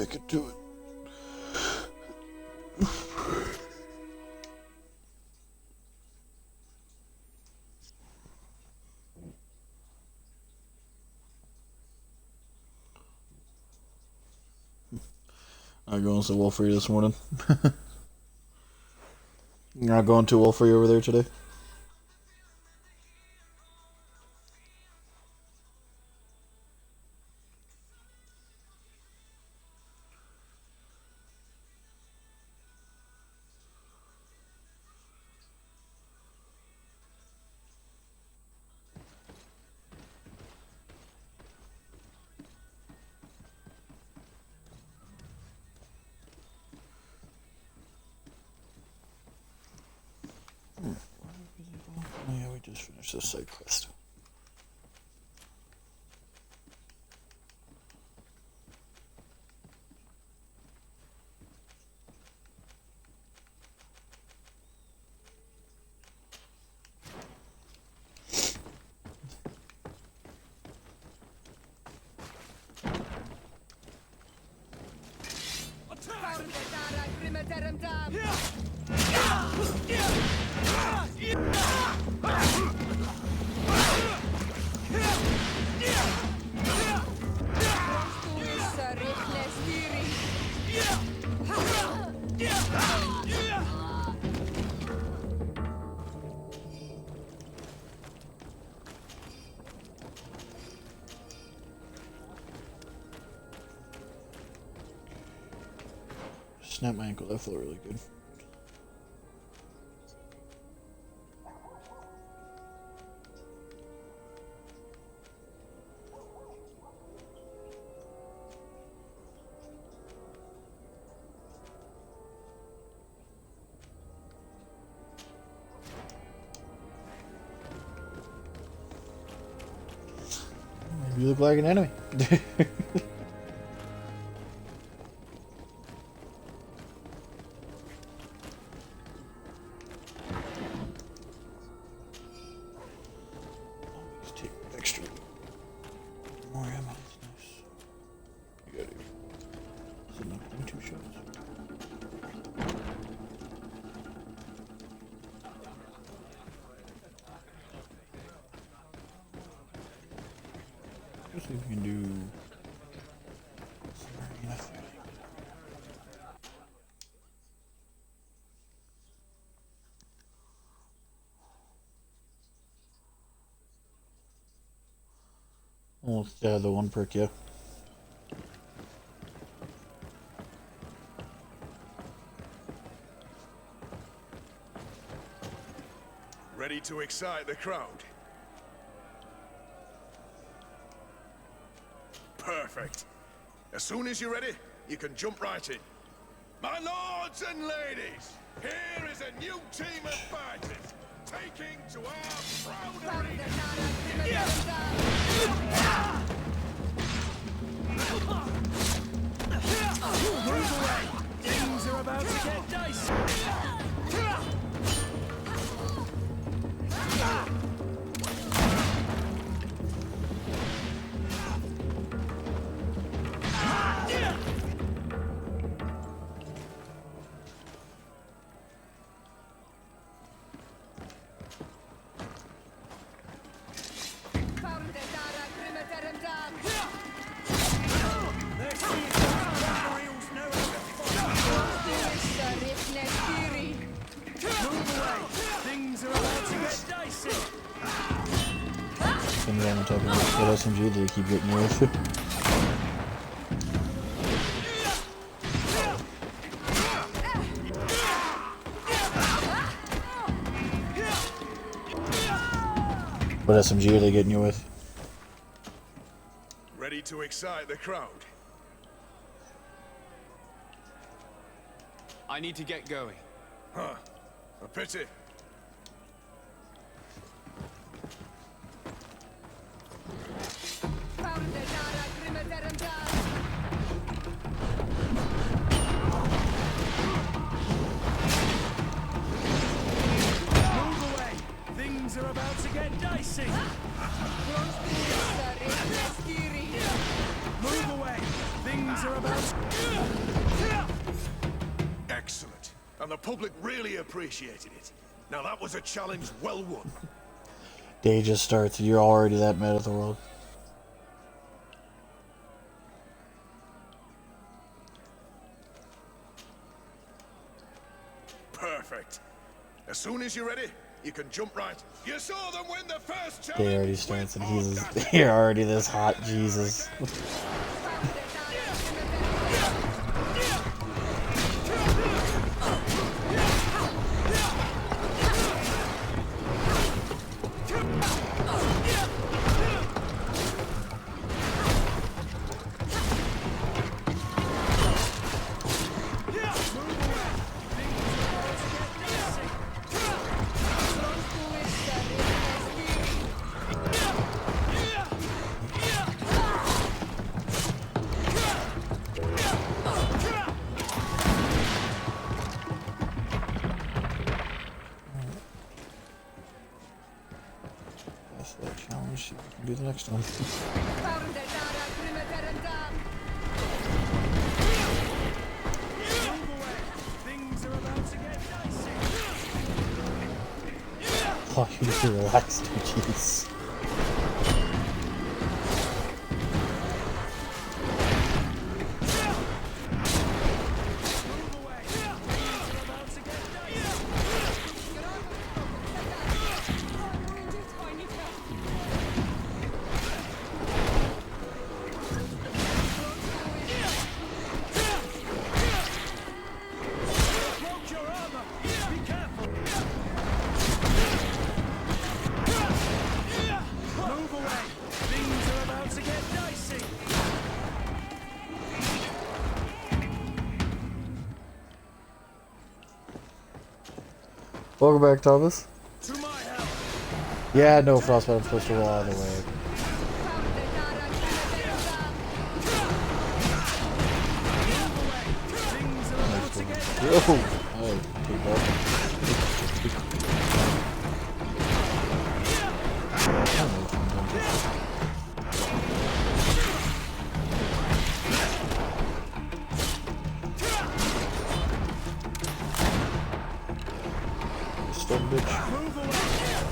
back into it. I'm going to Wolfrey this morning. You're not going to Wolfrey over there today? Yeah, we just finished this side quest. Snap my ankle, that felt really good. You look like an enemy. Let's see if we can do enough. Almost the one perk, yeah. Ready to excite the crowd? Perfect. As soon as you're ready, you can jump right in. My lords and ladies, here is a new team of fighters, taking to our proud arena. Move away! Things are about to get dicey! On top of that SMG they keep getting with. What SMG are they getting you with? Ready to excite the crowd? I need to get going. Huh. A pity. Things are about to get dicey. Move away. Things are about to... Excellent. And the public really appreciated it. Now that was a challenge well won. Day just starts and you're already that mad at the world. Perfect. As soon as you're ready, you can jump right. You saw them win the first challenge. Day already starts and you're already this hot, Jesus. That challenge, see if we can do the next one. Things are about to get dicey. Oh, you need to relax, jeez. Welcome back, Thomas. Yeah, no frostbite. I'm supposed to roll out of the way. Oh, take that. Move away.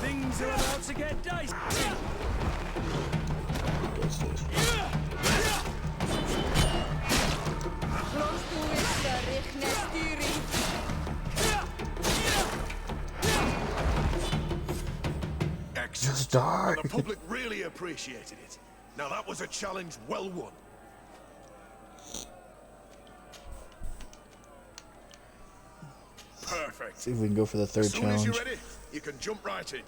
Things are about to get dicey. Just die. And the public really appreciated it. Now that was a challenge well won. Perfect. See if we can go for the third As soon as challenge. you're ready, you can jump right in.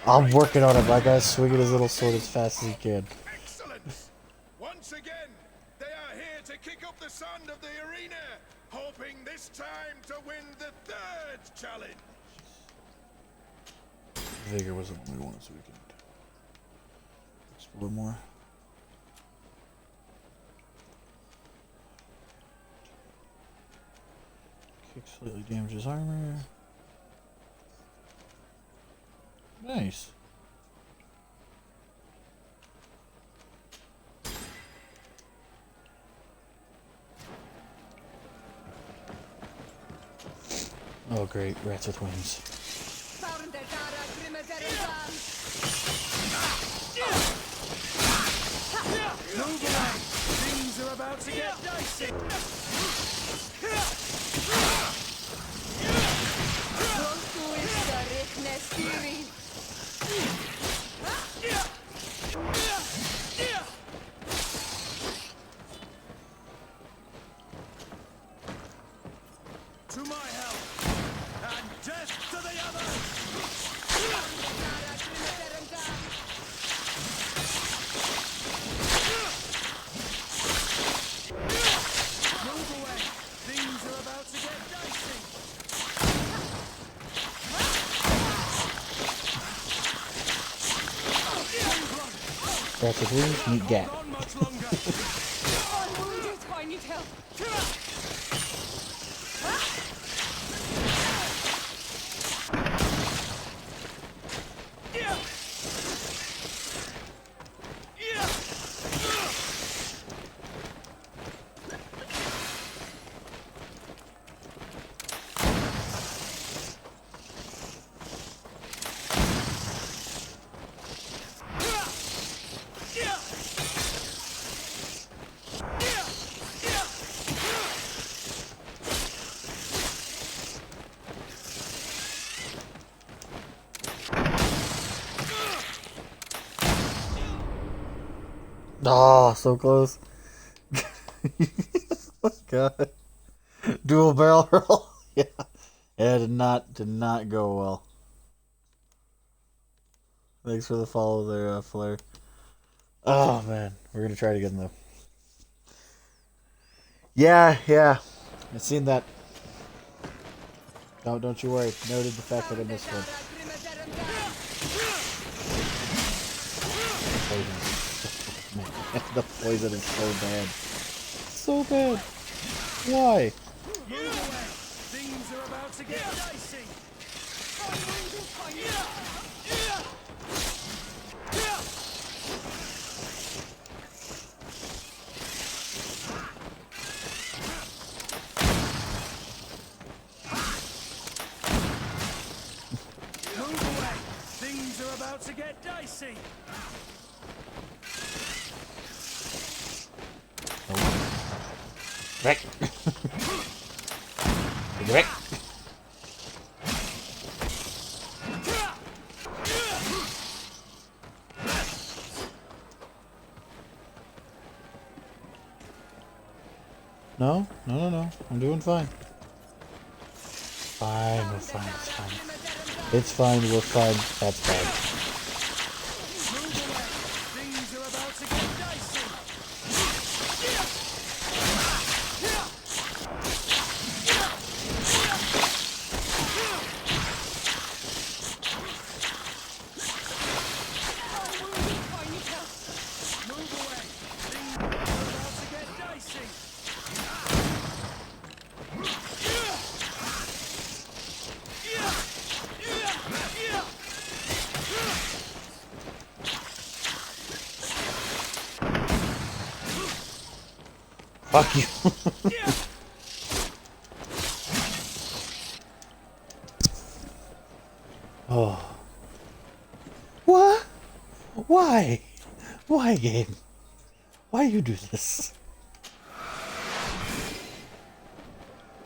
I'm working on it. My guy's swinging his little sword as fast as he can. Excellent. Once again, they are here to kick up the sand of the arena, hoping this time to win the third challenge. Vigor was the one we wanted, so we can explore more. Kick slightly damages armor. Nice. Oh great, rats with wings. Move away. Things are about to get dicey. To my help, and death to the others! Move away! Things are about to get dicey! Rats with wings, meet Gat. Not much longer! I'm wounded. I need help. Oh, so close. Oh god. Dual barrel roll. Yeah. Yeah, did not go well. Thanks for the follow there, Flare. Oh man, we're gonna try it again though. Yeah. I've seen that. No, don't you worry. Noted the fact that I missed one. Man, the poison is so bad. So bad. Why? Move away. Things are about to get dicey. Move away. Things are about to get dicey. Rick. Rick. No. I'm doing fine. We're fine. It's fine. We're fine. That's fine. Move away. Things are about to get dicey. Move away. Things are about to get dicey. Fuck you. Oh. What? Why? Why, game? Why you do this?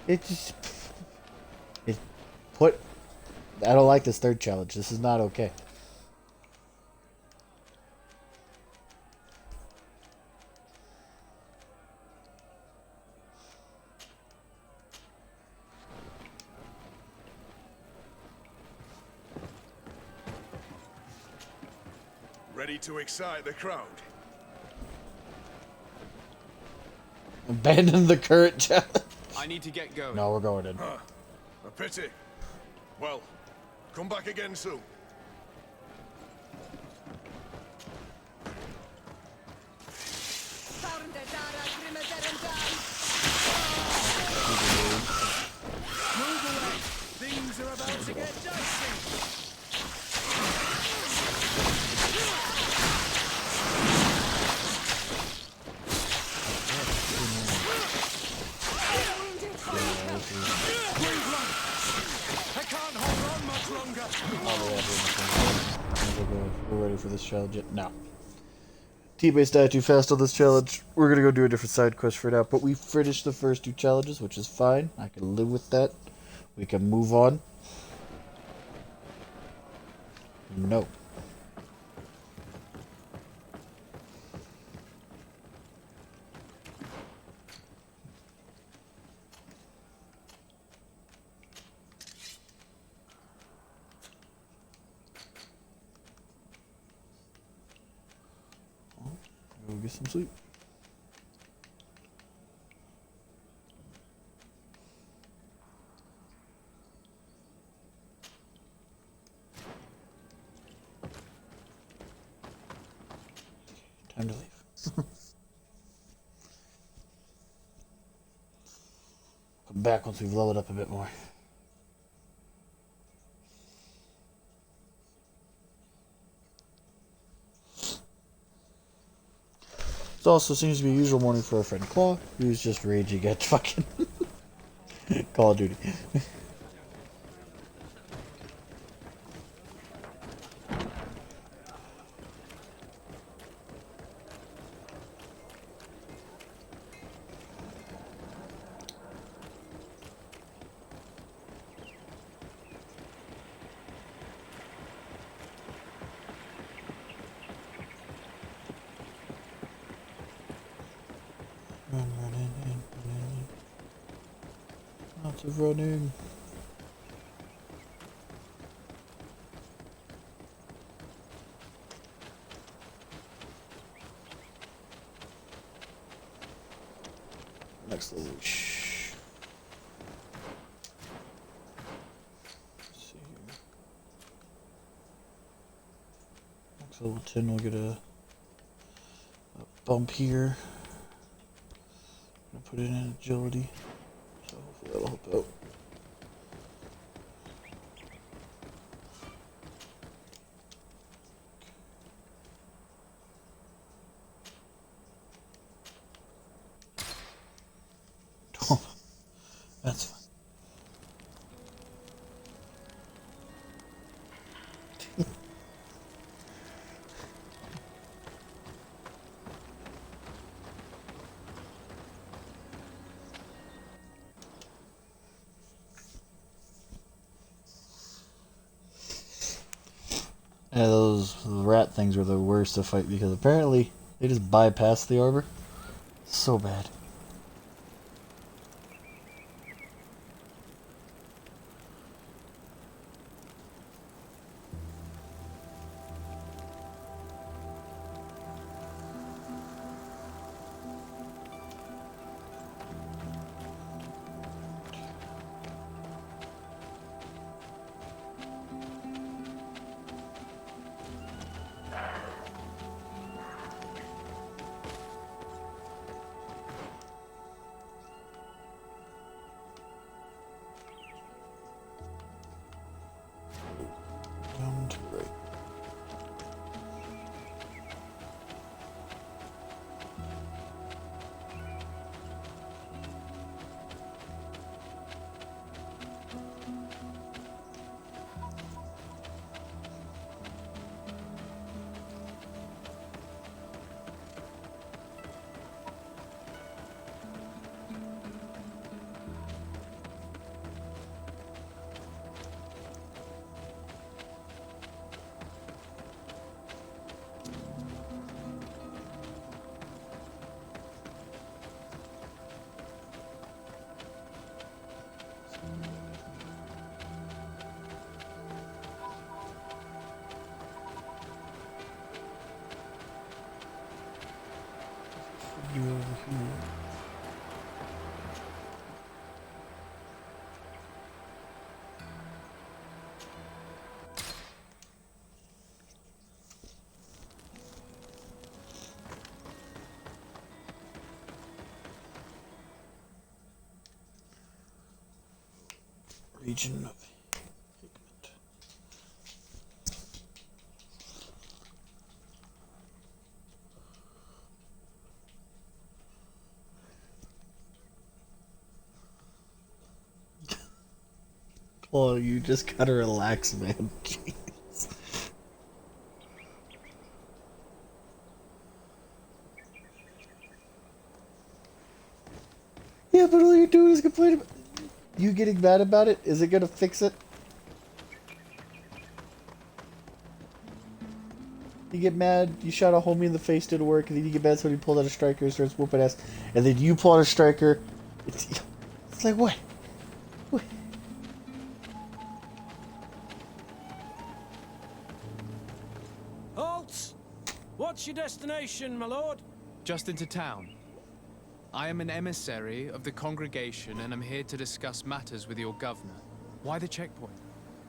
It just... It put... I don't like this third challenge. This is not okay. Ready to excite the crowd? Abandon the current challenge. I need to get going. No, we're going in. Huh. A pity. Well, come back again soon. Move away. Things are about to get dicey. I can't hold on much longer. We're ready for this challenge yet? No. T-Base died too fast on this challenge. We're gonna go do a different side quest for now. But we finished the first two challenges, which is fine. I can live with that. We can move on. No. Go get some sleep. Time to leave. Come back once we've leveled up a bit more. It also seems to be a usual morning for our friend Claw, who's just raging at fucking Call of Duty. Lots of running. Next level. Shh. Let's see here. Next level 10 we'll get a bump here. I'm gonna put it in agility. So hopefully that'll help out. That's fine. Yeah, those rat things were the worst to fight because apparently they just bypass the arbor. So bad. Down to the right. You over here. Region of Regiment. Oh, you just gotta relax, man. Jeez. Yeah, but all you're doing is complaining about... You getting mad about it? Is it gonna fix it? You get mad, you shot a homie in the face, didn't work, and then you get mad so he pulled out a striker and starts whooping ass, and then you pull out a striker. It's like, what? What? Halt! What's your destination, my lord? Just into town. I am an emissary of the congregation and am here to discuss matters with your governor. Why the checkpoint?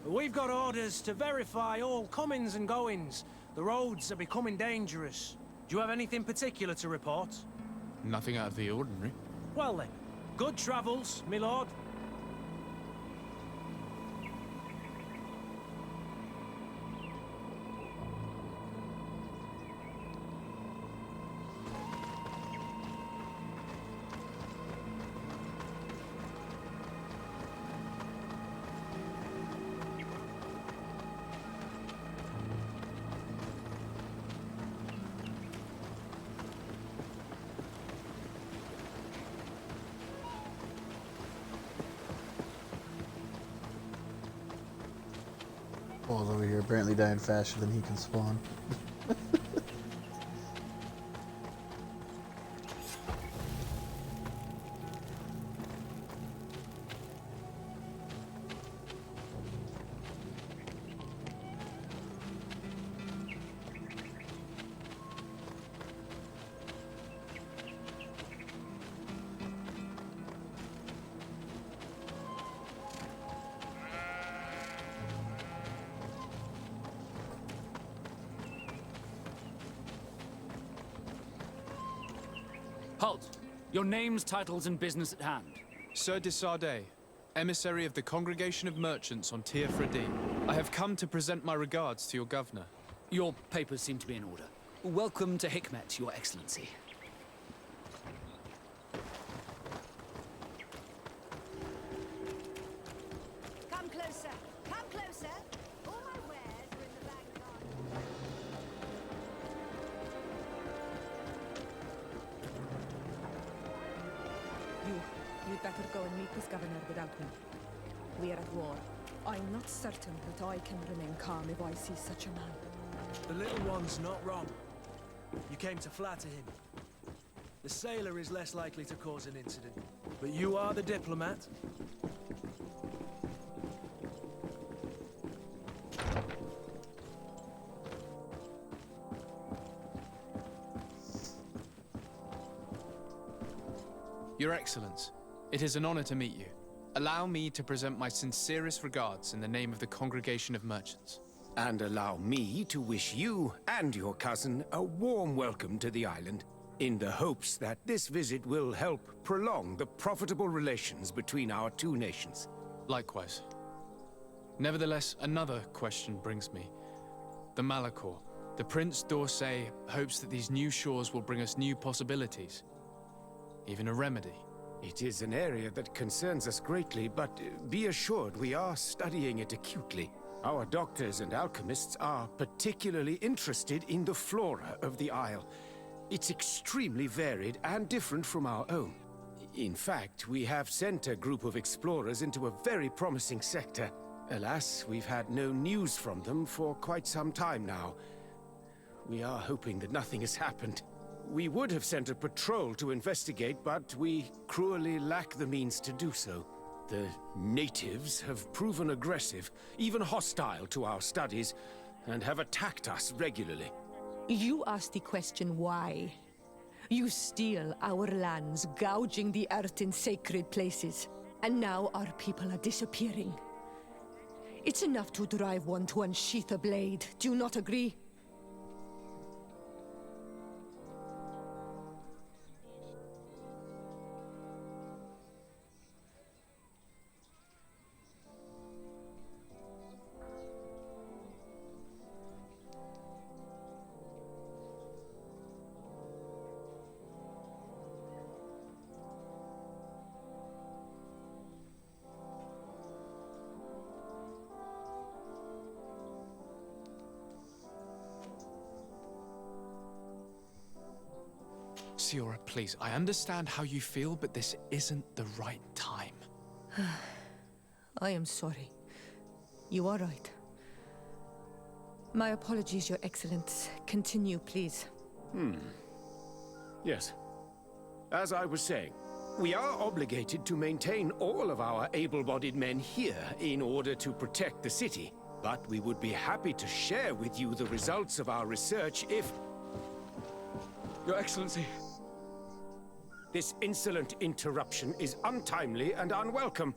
We've got orders to verify all comings and goings. The roads are becoming dangerous. Do you have anything particular to report? Nothing out of the ordinary. Well then, good travels, my lord. Paul's over here apparently dying faster than he can spawn. Halt! Your names, titles, and business at hand. Sir de Sardet, emissary of the Congregation of Merchants on Tir Fredi. I have come to present my regards to your governor. Your papers seem to be in order. Welcome to Hikmet, Your Excellency. Come closer. Come closer. All my wares are in the back garden. You'd better go and meet this governor without me. We are at war. I'm not certain that I can remain calm if I see such a man. The little one's not wrong. You came to flatter him. The sailor is less likely to cause an incident. But you are the diplomat. Your Excellence, it is an honor to meet you. Allow me to present my sincerest regards in the name of the Congregation of Merchants. And allow me to wish you and your cousin a warm welcome to the island, in the hopes that this visit will help prolong the profitable relations between our two nations. Likewise. Nevertheless, another question brings me. The Malachor. The Prince d'Orsay hopes that these new shores will bring us new possibilities. Even a remedy. It is an area that concerns us greatly, but be assured we are studying it acutely. Our doctors and alchemists are particularly interested in the flora of the Isle. It's extremely varied and different from our own. In fact, we have sent a group of explorers into a very promising sector. Alas, we've had no news from them for quite some time now. We are hoping that nothing has happened. We would have sent a patrol to investigate, but we cruelly lack the means to do so. The natives have proven aggressive, even hostile to our studies, and have attacked us regularly. You ask the question why. You steal our lands, gouging the earth in sacred places. And now our people are disappearing. It's enough to drive one to unsheath a blade. Do you not agree? Siora, please, I understand how you feel, but this isn't the right time. I am sorry. You are right. My apologies, Your Excellence. Continue, please. Yes. As I was saying, we are obligated to maintain all of our able-bodied men here in order to protect the city. But we would be happy to share with you the results of our research if... Your Excellency. This insolent interruption is untimely and unwelcome.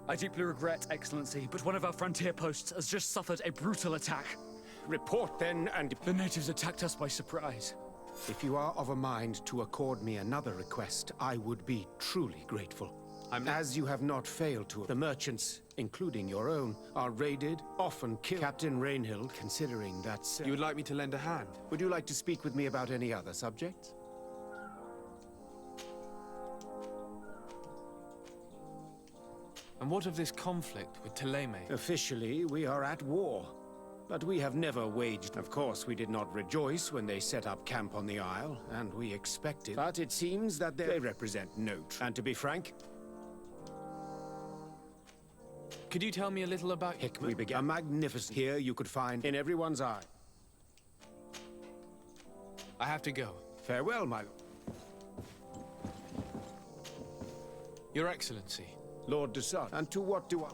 I deeply regret, Excellency, but one of our frontier posts has just suffered a brutal attack. Report then, and The natives attacked us by surprise. if you are of a mind to accord me another request, I would be truly grateful. As you have not failed to, the merchants, including your own, are raided, often killed. Captain Rainhill, considering that... You would like me to lend a hand? Would you like to speak with me about any other subjects? And what of this conflict with Thélème? Officially, we are at war. But we have never waged. Of course, we did not rejoice when they set up camp on the Isle, and we expected. But it seems that they represent no truth. And to be frank, Could you tell me a little about Hikmet? We began a magnificent. Here you could find in everyone's eye. I have to go. Farewell, my Your Excellency, Lord de Sade. And to what do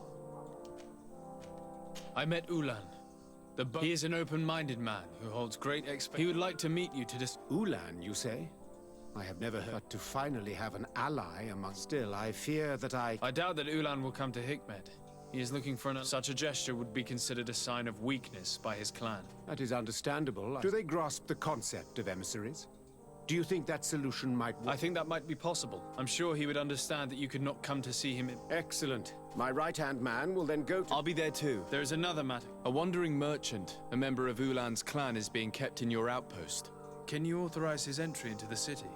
I met Ulan. He is an open-minded man who holds great He would like to meet you to Ulan, you say? I have never heard. But to finally have an ally among... Still, I fear that I doubt that Ulan will come to Hikmet. He is looking for Such a gesture would be considered a sign of weakness by his clan. That is understandable. Do they grasp the concept of emissaries? Do you think that solution might work? I think that might be possible. I'm sure he would understand that you could not come to see him. Excellent. My right-hand man will then go to... I'll be there too. There is another matter. A wandering merchant, a member of Ulan's clan, is being kept in your outpost. Can you authorize his entry into the city?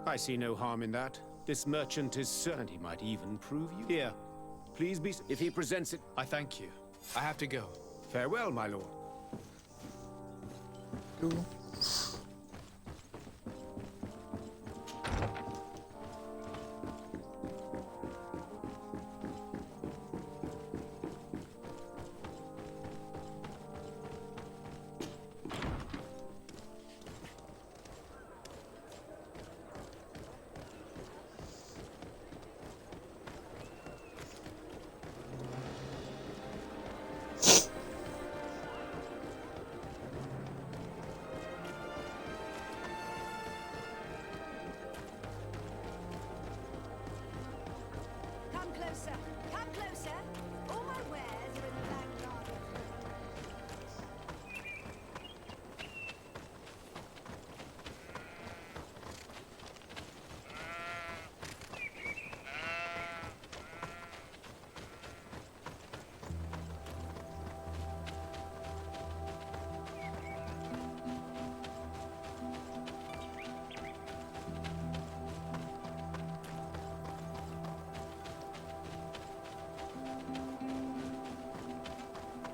I see no harm in that. This merchant is certain he might even prove you. Here, please be... If he presents it... I thank you. I have to go. Farewell, my lord. Cool. Come closer. Come closer. All my wares are in the back garden.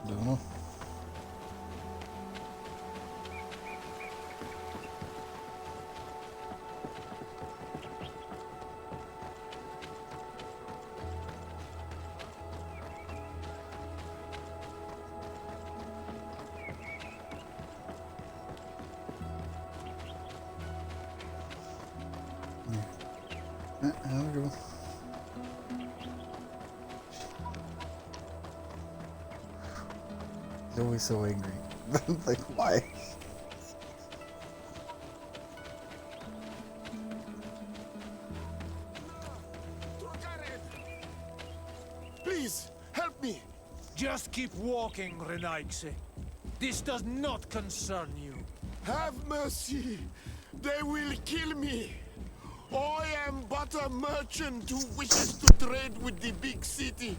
Don't know. There we go. He's always so angry. Like, why? Please, help me. Just keep walking, Renaigse. This does not concern you. Have mercy. They will kill me. I am but a merchant who wishes to trade with the big city.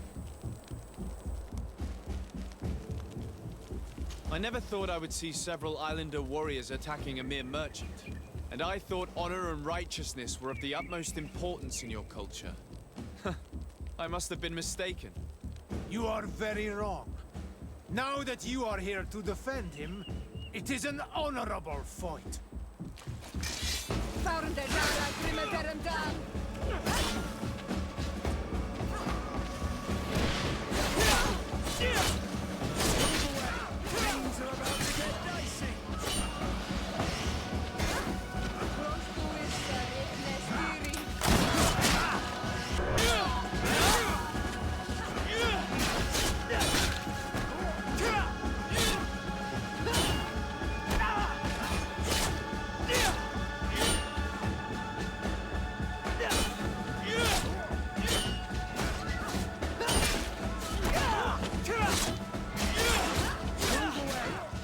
I never thought I would see several islander warriors attacking a mere merchant. And I thought honor and righteousness were of the utmost importance in your culture. I must have been mistaken. You are very wrong. Now that you are here to defend him, it is an honorable fight. Things are about to get dicey.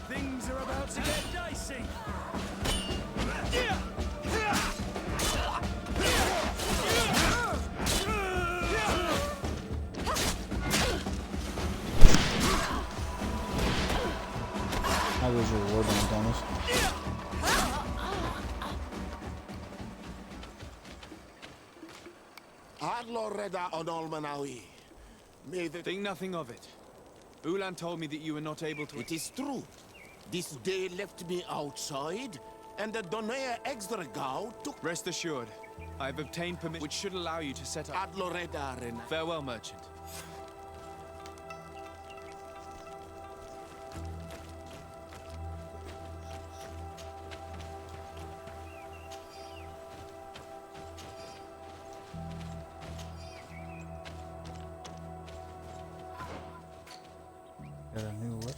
Things are about to get dicey. How was your reward on Thomas? Adloreda on Olmanawi. May the... Think nothing of it. Ulan told me that you were not able to... It is true. This day left me outside, and the Donea Exdragao took... Rest assured, I have obtained permission which should allow you to set up... Adloreda Rena. Farewell, merchant. Got a new what?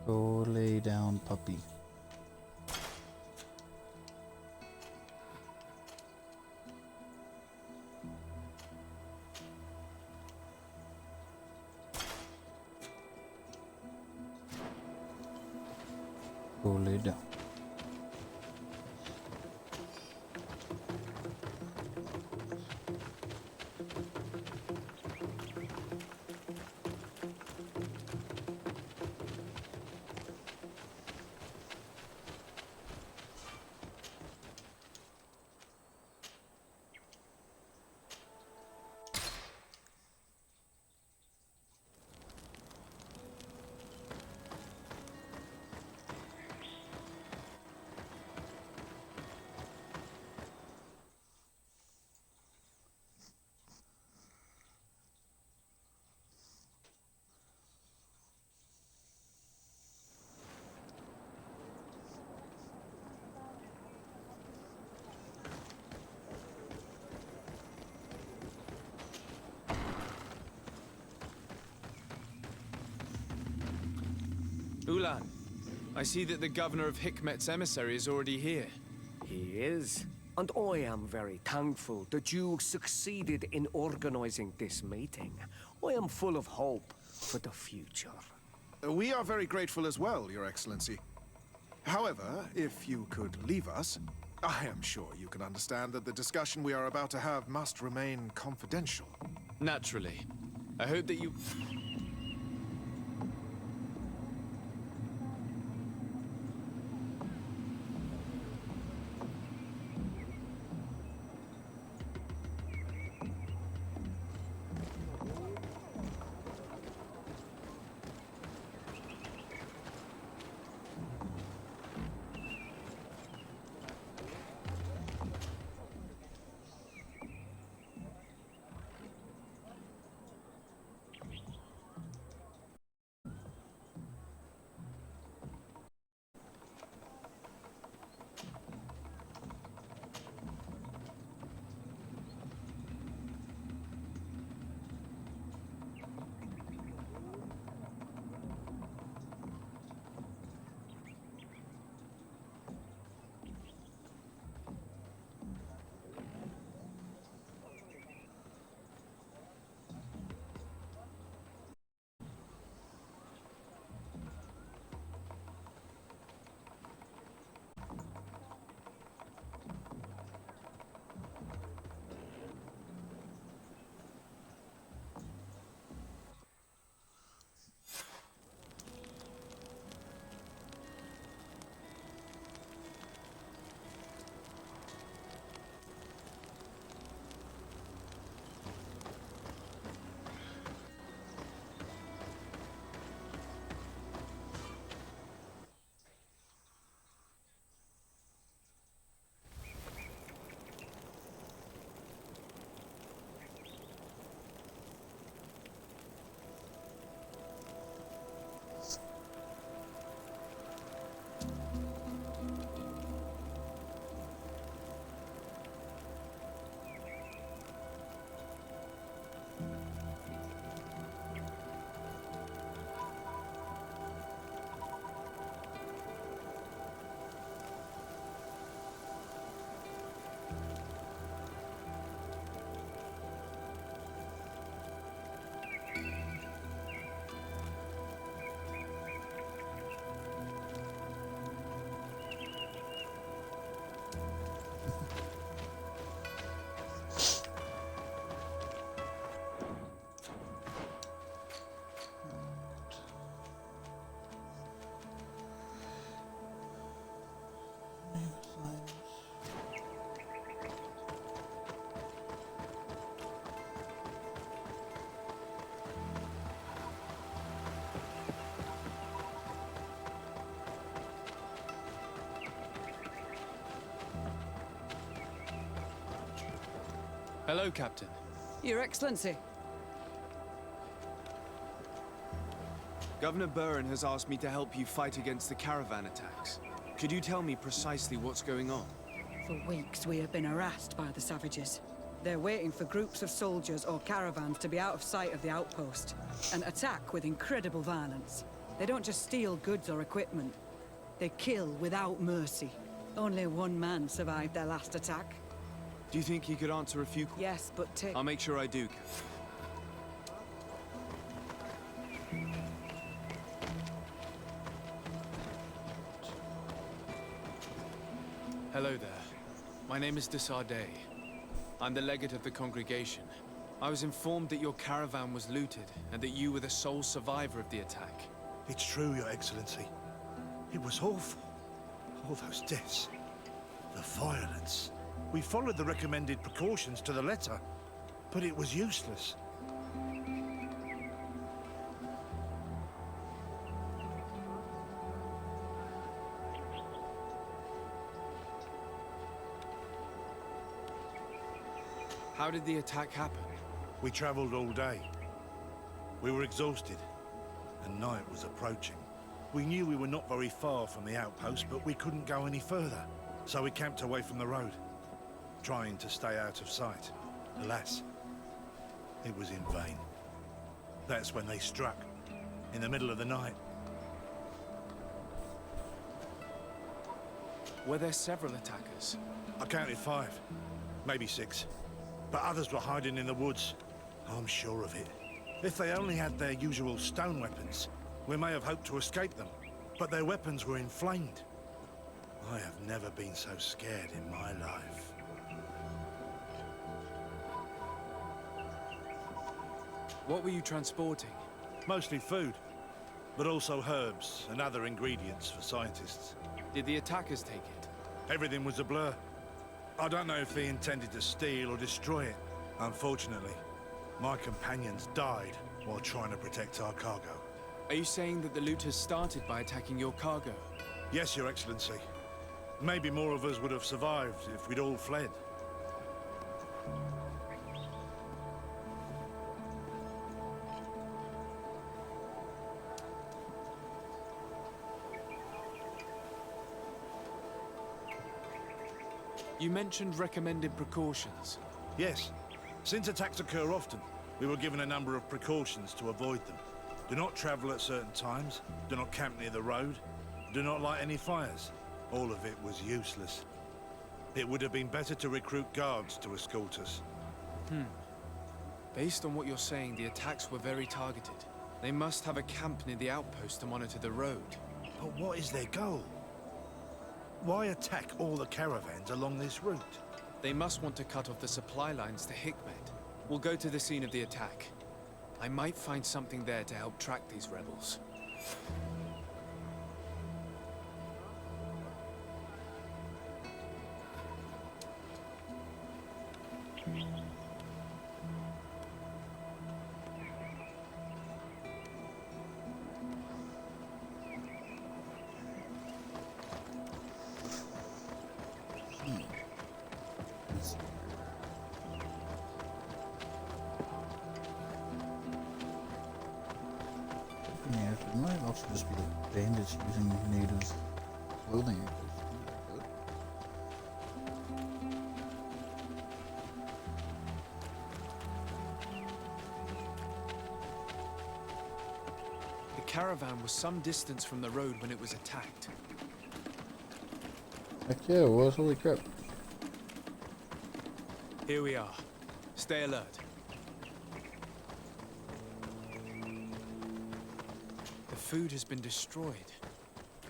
Go lay down, puppy. go lay down. Ulan, I see that the governor of Hikmet's emissary is already here. He is. And I am very thankful that you succeeded in organizing this meeting. I am full of hope for the future. We are very grateful as well, Your Excellency. However, if you could leave us, I am sure you can understand that the discussion we are about to have must remain confidential. Naturally. I hope that you... Hello, Captain. Your Excellency. Governor Buren has asked me to help you fight against the Caravan Attacks. Could you tell me precisely what's going on? For weeks, we have been harassed by the savages. They're waiting for groups of soldiers or caravans to be out of sight of the outpost and attack with incredible violence. They don't just steal goods or equipment. They kill without mercy. Only one man survived their last attack. Do you think he could answer a few questions? Yes, but take... I'll make sure I do, Captain. Hello there. My name is Desardet. I'm the legate of the congregation. I was informed that your caravan was looted, and that you were the sole survivor of the attack. It's true, Your Excellency. It was awful. All those deaths. The violence. We followed the recommended precautions to the letter, but it was useless. How did the attack happen? We traveled all day. We were exhausted, and night was approaching. We knew we were not very far from the outpost, but we couldn't go any further. So we camped away from the road, trying to stay out of sight. Alas, it was in vain. That's when they struck, in the middle of the night. Were there several attackers? I counted 5, maybe 6. But others were hiding in the woods. I'm sure of it. If they only had their usual stone weapons, we may have hoped to escape them. But their weapons were inflamed. I have never been so scared in my life. What were you transporting? Mostly food, but also herbs and other ingredients for scientists. Did the attackers take it? Everything was a blur. I don't know if they intended to steal or destroy it. Unfortunately, my companions died while trying to protect our cargo. Are you saying that the looters started by attacking your cargo? Yes, Your Excellency. Maybe more of us would have survived if we'd all fled. You mentioned recommended precautions. Yes. Since attacks occur often, we were given a number of precautions to avoid them. Do not travel at certain times, do not camp near the road, do not light any fires. All of it was useless. It would have been better to recruit guards to escort us. Based on what you're saying, the attacks were very targeted. They must have a camp near the outpost to monitor the road. But what is their goal? Why attack all the caravans along this route? They must want to cut off the supply lines to Hikmet. We'll go to the scene of the attack. I might find something there to help track these rebels. Yeah, it might also just be like bandits using native clothing. The caravan was some distance from the road when it was attacked. Heck yeah, it was. Holy crap. Here we are. Stay alert. The food has been destroyed.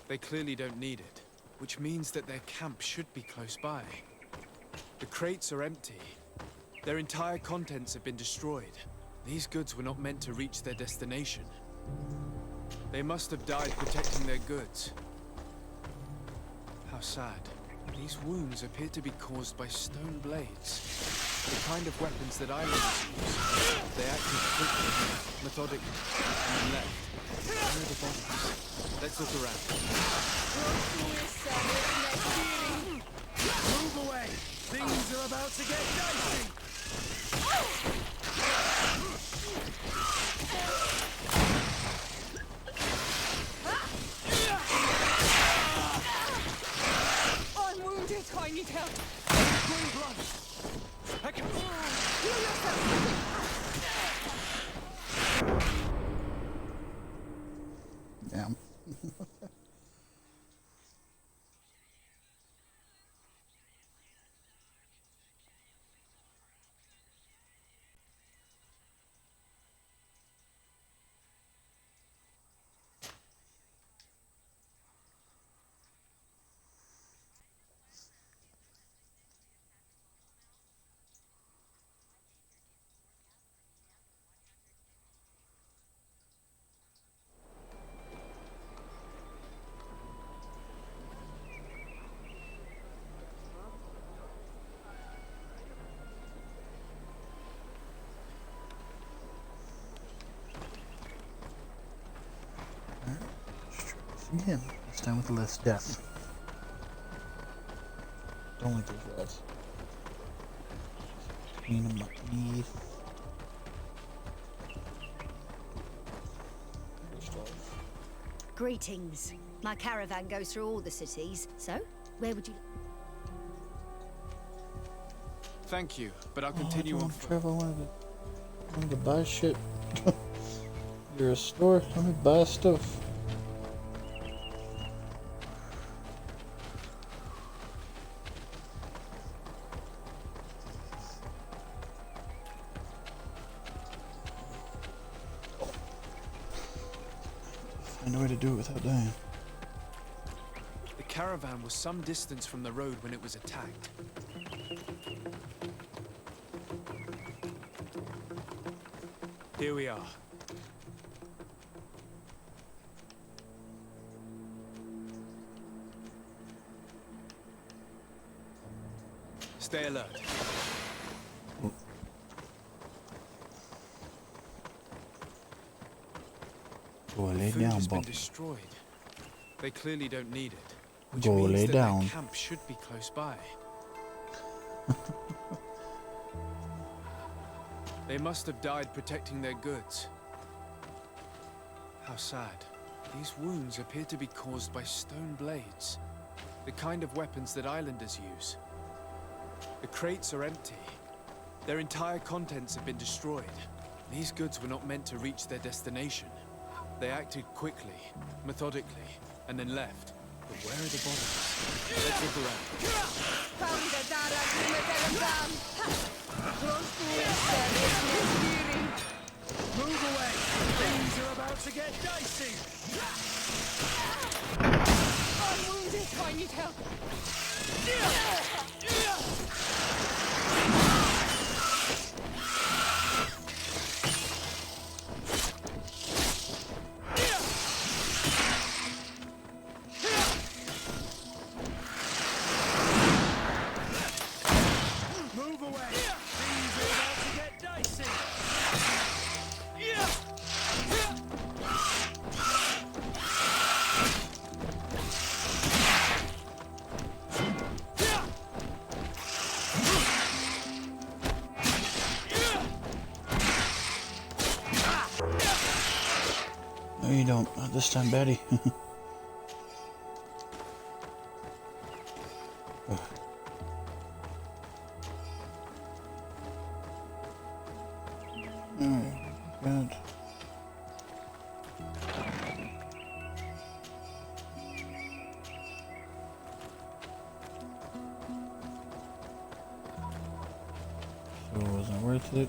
They clearly don't need it, which means that their camp should be close by. The crates are empty. Their entire contents have been destroyed. These goods were not meant to reach their destination. They must have died protecting their goods. How sad. These wounds appear to be caused by stone blades. The kind of weapons that I like to use. They acted quickly, methodically, and then left. Where are the bodies? Let's look around. Move away! Things are about to get dicey! I'm wounded. I need help. Green blood! I can... Heal yourself. Damn. again. This time with less death. Don't like those rats. Clean them up, please. Greetings. My caravan goes through all the cities, so where would you... Thank you, but I'll continue on foot. Trevor, I wanted to buy shit. You're a store. Let me buy stuff. Find a way to do it without dying. The caravan was some distance from the road when it was attacked. Here we are. Stay alert. Go lay The food down, has been Bob. destroyed. They clearly don't need it, which Go means lay that down. their camp should be close by. They must have died protecting their goods. How sad. These wounds appear to be caused by stone blades, the kind of weapons that islanders use. The crates are empty. Their entire contents have been destroyed. These goods were not meant to reach their destination. They acted quickly, methodically, and then left. But where are the bodies? Let's look around. Move away! Things are about to get dicey! I'm wounded. I need help. Move away! Things are about to get dicey! No, you don't. Not this time, Betty. Alright, good. So, was it worth it?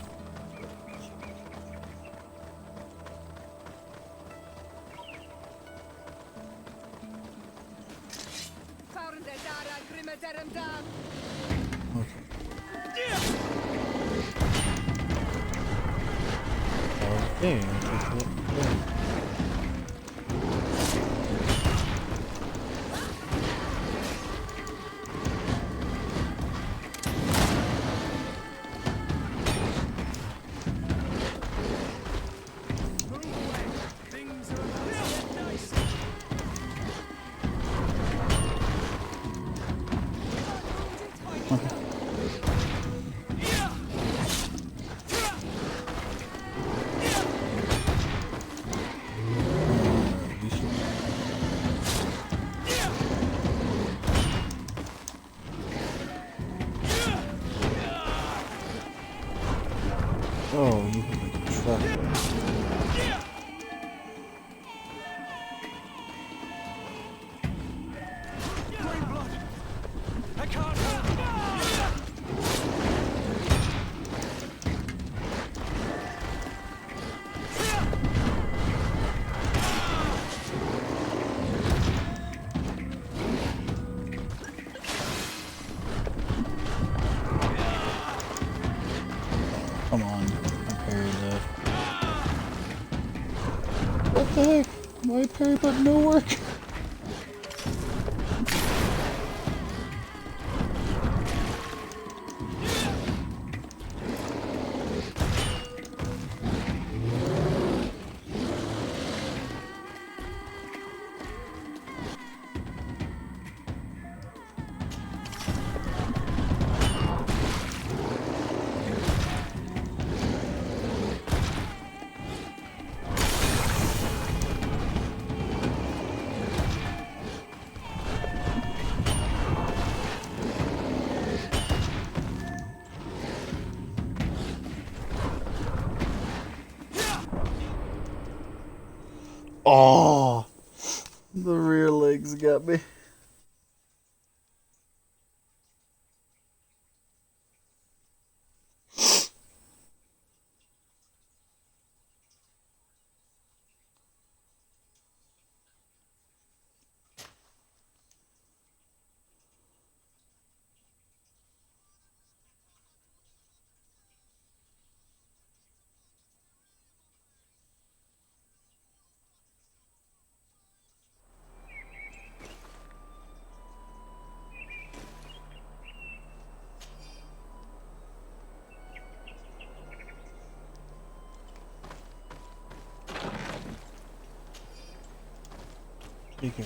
Okay, I'll take that. Move away! Things are about to get dicey! Oh, you hit like a truck. Green blood! I can't help! Come on, my parry's up. What the heck? My parry button no work. Oh, the rear legs got me. Okay.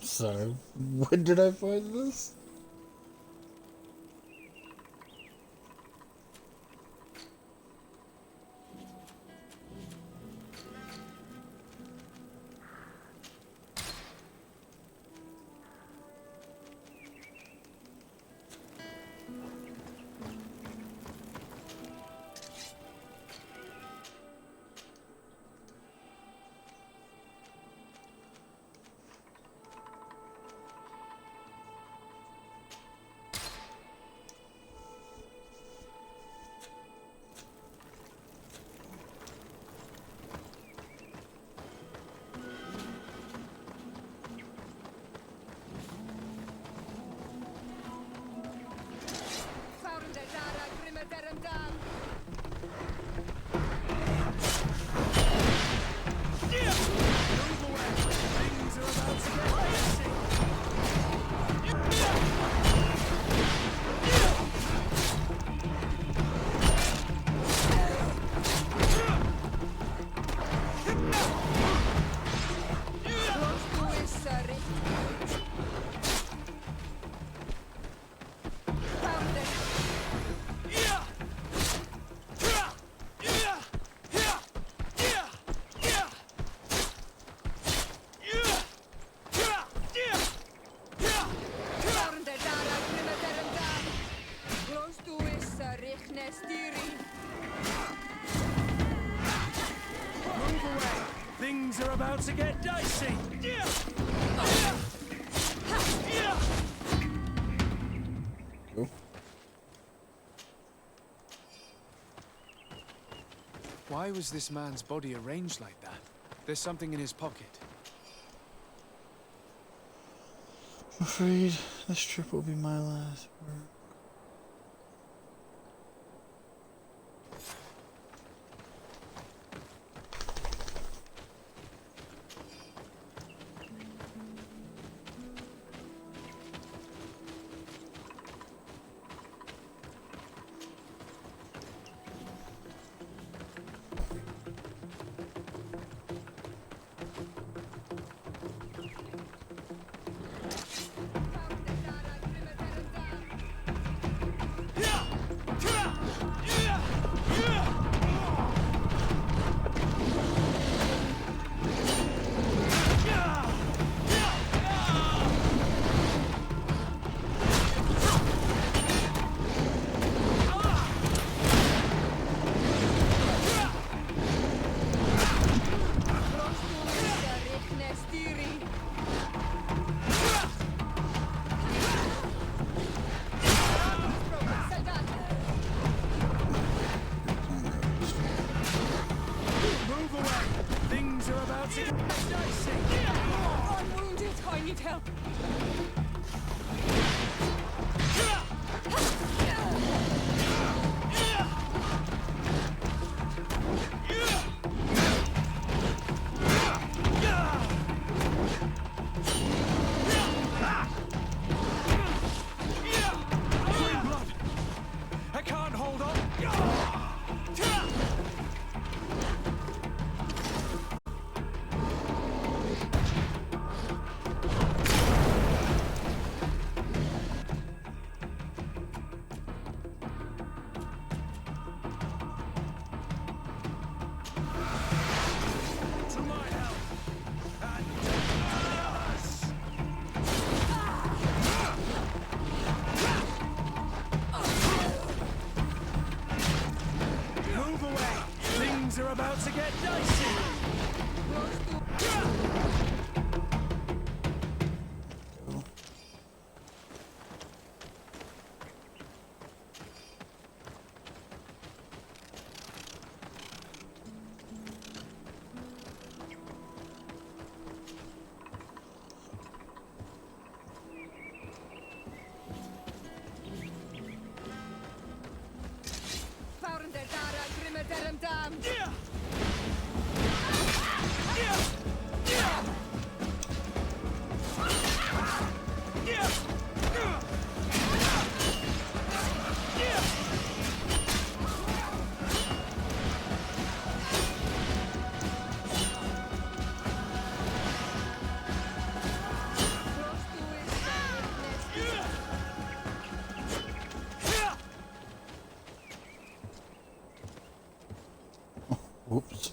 Sorry, when did I find this? Things are about to get dicey. Oh. Why was this man's body arranged like that? There's something in his pocket. I'm afraid this trip will be my last work. about to get dicey. I'm wounded. I need help. I can't hold on. To my help. And us. Move away. Things are about to get dicey. Whoops.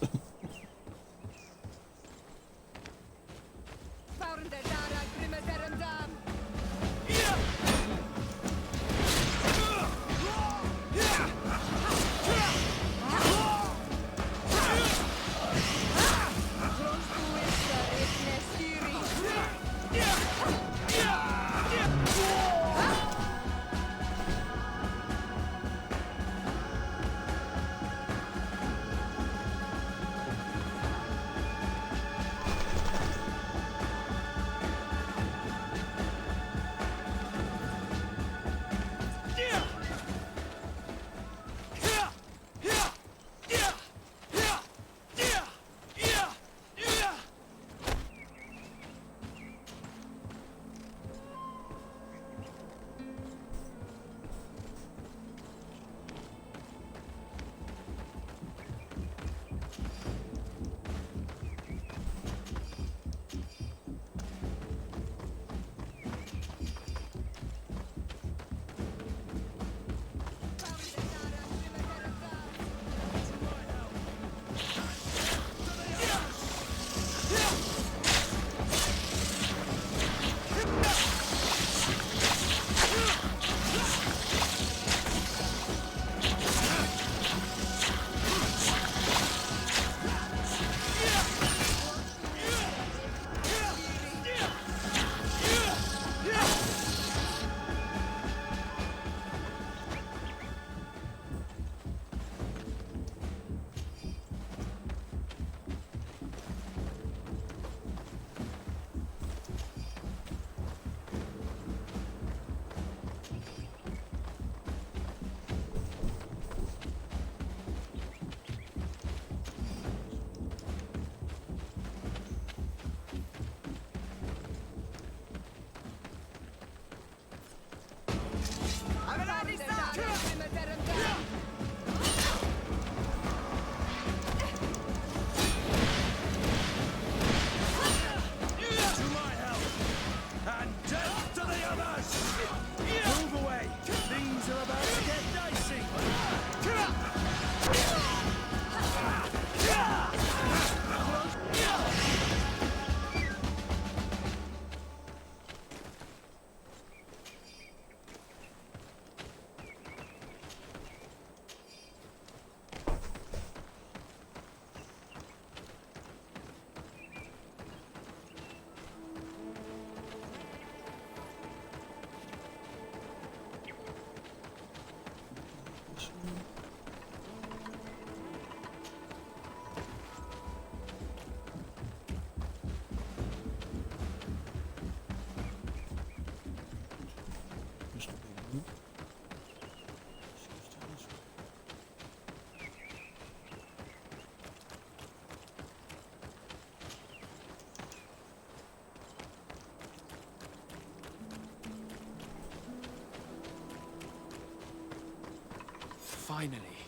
Finally.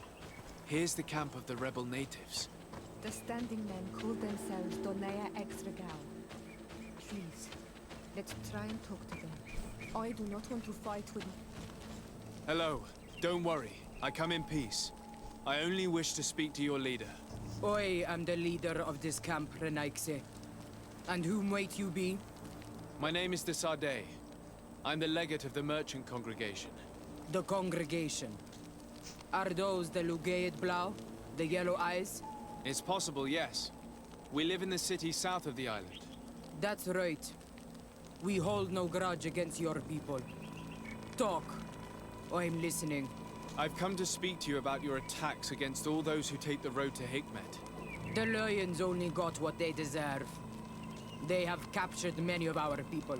Here's the camp of the rebel natives. The standing men call themselves Donea Exregao. Please, let's try and talk to them. I do not want to fight with... Hello. Don't worry. I come in peace. I only wish to speak to your leader. I am the leader of this camp, Renaikse. And whom might you be? My name is de Sardet. I'm the legate of the merchant congregation. The congregation. Are those the Lugaid Blau? The yellow eyes? It's possible, yes. We live in the city south of the island. That's right. We hold no grudge against your people. Talk. I'm listening. I've come to speak to you about your attacks against all those who take the road to Hikmet. The Lions only got what they deserve. They have captured many of our people.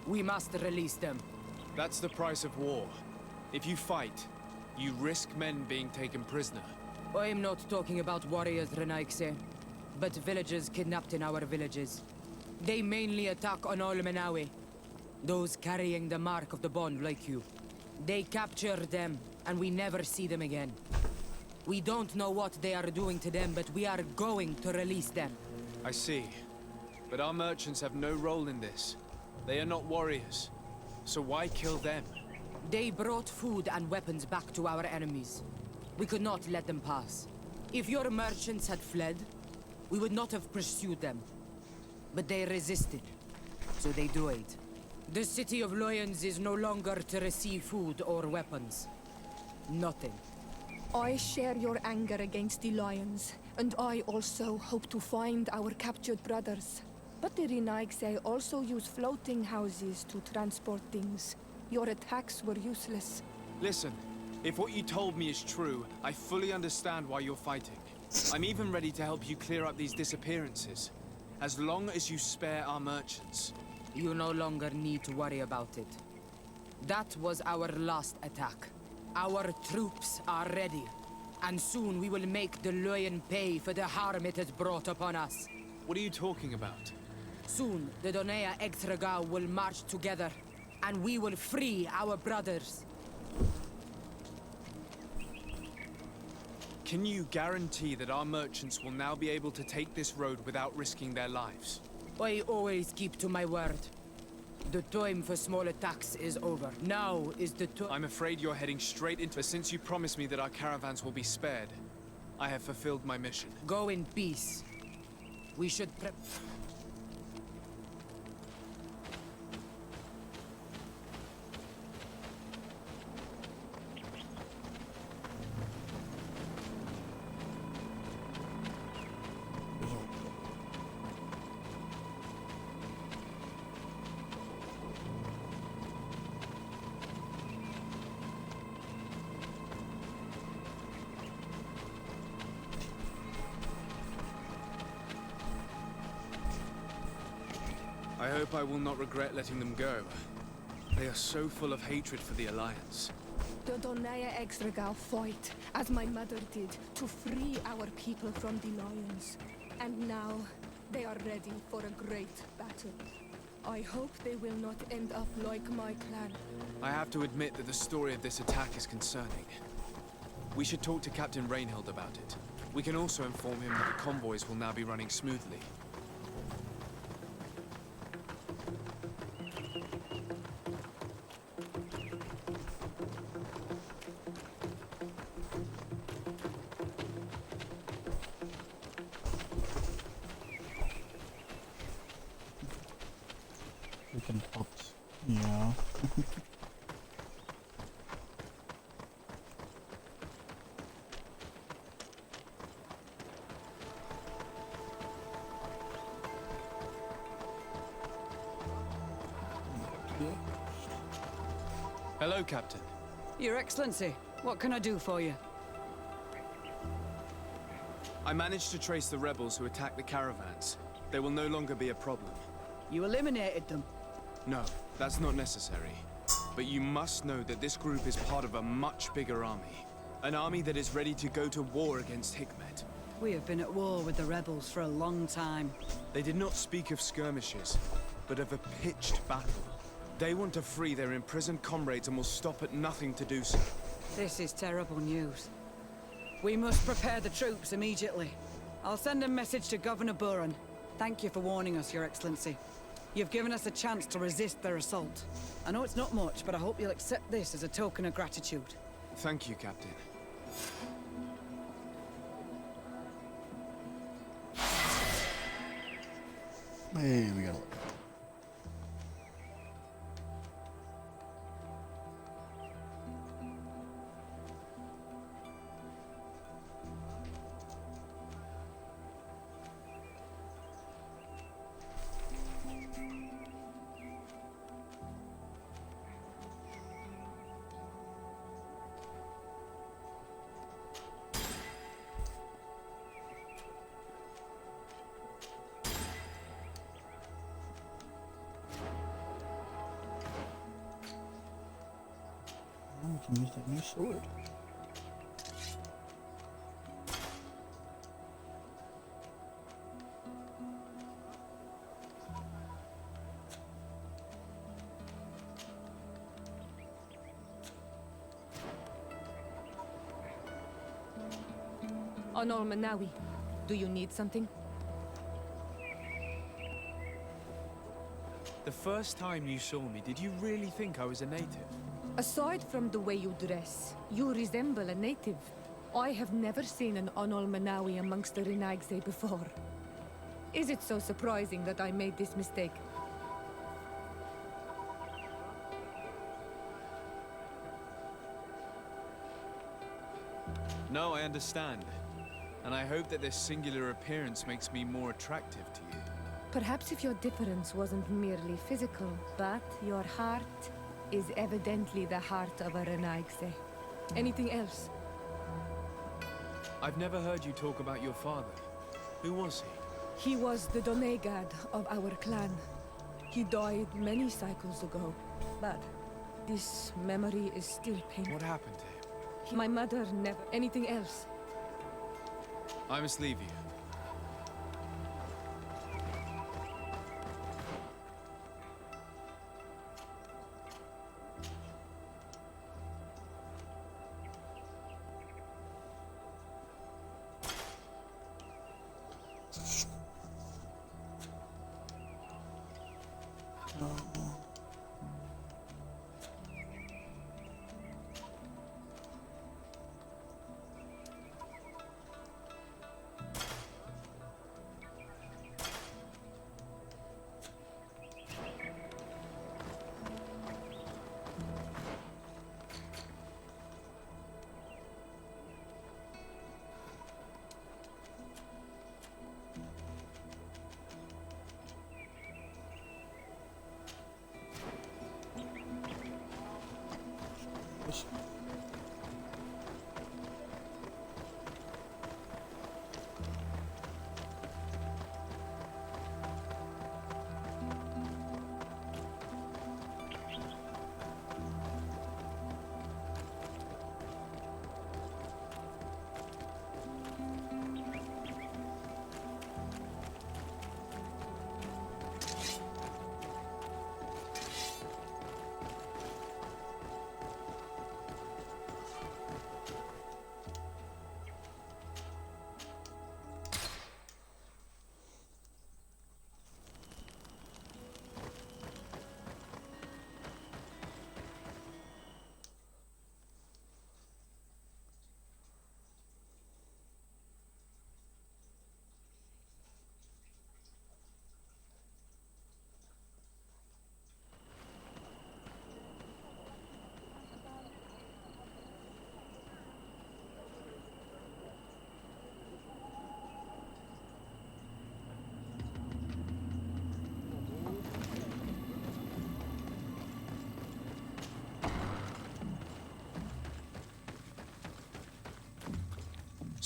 We must release them. That's the price of war. If you fight, you risk men being taken prisoner. I'm not talking about warriors, Renaikse, but villagers kidnapped in our villages. They mainly attack on Olmenawe, those carrying the mark of the bond like you. They capture them, and we never see them again. We don't know what they are doing to them, but we are going to release them. I see. But our merchants have no role in this. They are not warriors. So why kill them? They brought food and weapons back to our enemies. We could not let them pass. If your merchants had fled, we would not have pursued them. But they resisted, so they died. The city of Lions is no longer to receive food or weapons. Nothing. I share your anger against the Lions, and I also hope to find our captured brothers. But the Renaigse also use floating houses to transport things. Your attacks were useless. Listen, if what you told me is true, I fully understand why you're fighting. I'm even ready to help you clear up these disappearances. As long as you spare our merchants. You no longer need to worry about it. That was our last attack. Our troops are ready. And soon we will make the Lion pay for the harm it has brought upon us. What are you talking about? Soon, the Donea Exregao will march together, and we will free our brothers. Can you guarantee that our merchants will now be able to take this road without risking their lives? I always keep to my word. The time for small attacks is over. Now is the time. I'm afraid you're heading straight into... Since you promised me that our caravans will be spared, I have fulfilled my mission. Go in peace. We should prep... I hope I will not regret letting them go. They are so full of hatred for the Alliance. The Donea Exregao fight, as my mother did, to free our people from the Lions. And now, they are ready for a great battle. I hope they will not end up like my clan. I have to admit that the story of this attack is concerning. We should talk to Captain Reinhild about it. We can also inform him that the convoys will now be running smoothly. We can put, yeah. Hello, Captain. Your Excellency, what can I do for you? I managed to trace the rebels who attacked the caravans. They will no longer be a problem. You eliminated them. No, that's not necessary. But you must know that this group is part of a much bigger army. An army that is ready to go to war against Hikmet. We have been at war with the rebels for a long time. They did not speak of skirmishes, but of a pitched battle. They want to free their imprisoned comrades and will stop at nothing to do so. This is terrible news. We must prepare the troops immediately. I'll send a message to Governor Buran. Thank you for warning us, Your Excellency. You've given us a chance to resist their assault. I know it's not much, but I hope you'll accept this as a token of gratitude. Thank you, Captain. Hey, we got a we can use that new sword. Honor Manawi, do you need something? The first time you saw me, did you really think I was a native? Aside from the way you dress, you resemble a native. I have never seen an Onol Manawi amongst the Renaigse before. Is it so surprising that I made this mistake? No, I understand. And I hope that this singular appearance makes me more attractive to you. Perhaps if your difference wasn't merely physical, but your heart is evidently the heart of a Renaigse. Anything else? I've never heard you talk about your father. Who was he? He was the Donegad of our clan. He died many cycles ago, but this memory is still painful. What happened to him? My mother never... Anything else? I must leave you.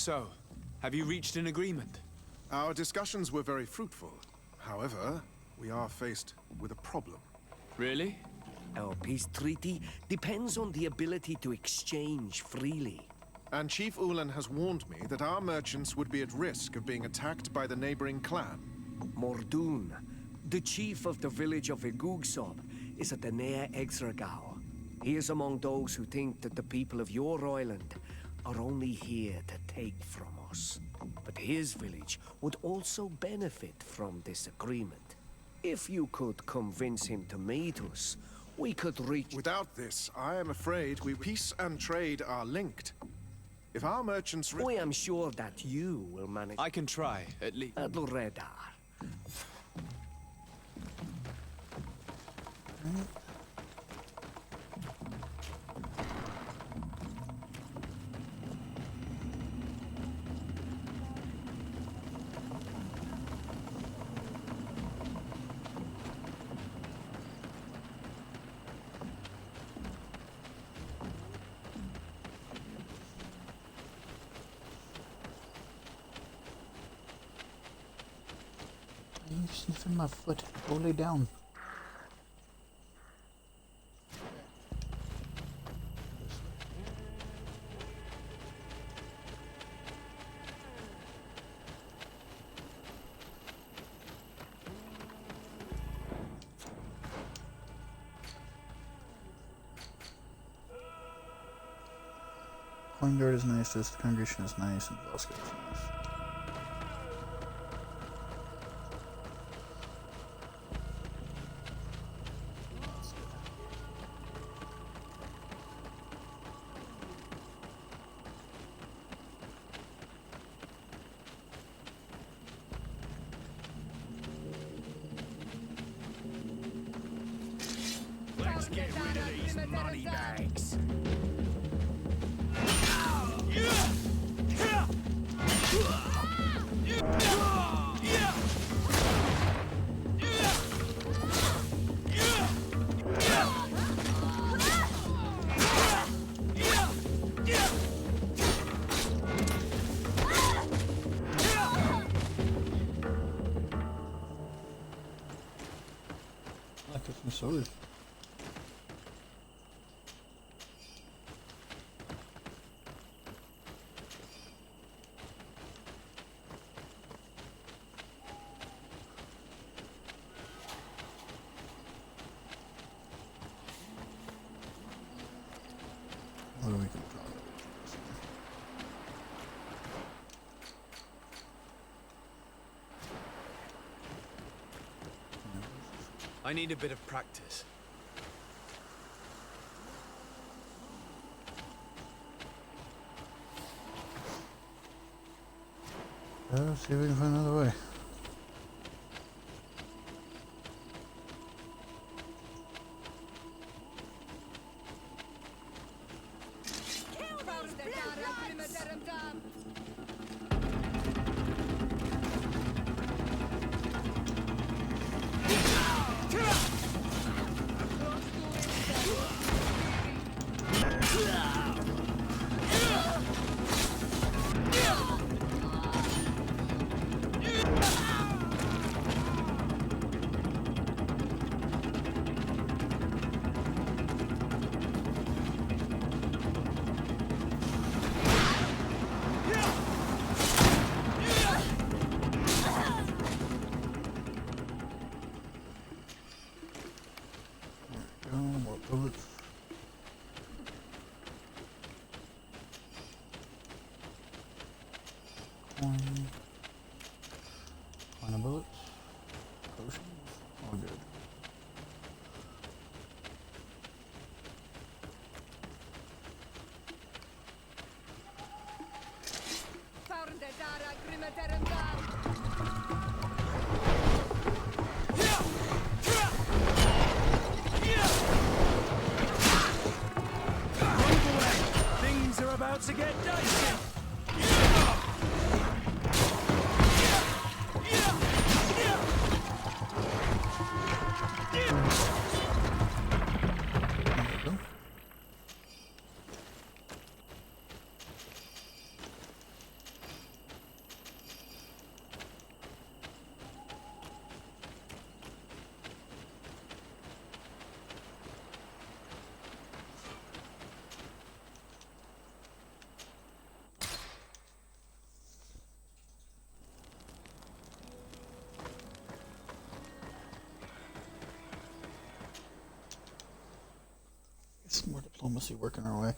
So, have you reached an agreement? Our discussions were very fruitful. However, we are faced with a problem. Really? Our peace treaty depends on the ability to exchange freely. And Chief Ulan has warned me that our merchants would be at risk of being attacked by the neighboring clan. Mordoon, the chief of the village of Igugsob, is at the Nea Exragao. He is among those who think that the people of your island are only here to take from us. But his village would also benefit from this agreement. If you could convince him to meet us, we could reach... Without this, I am afraid peace and trade are linked. If our merchants... I am sure that you will manage... I can try, at least. Adlredar. Are you sniffing my foot? Go lay down. Coin guard is nice, this congregation is nice, and Velska is nice. Let's get rid of these money bags. I took some sword. What do we can draw? I need a bit of practice. Let's see if we can find another way. More bullets. Coin of bullets. Potions. All good. Things are about to get dicey. Some more diplomacy working our way.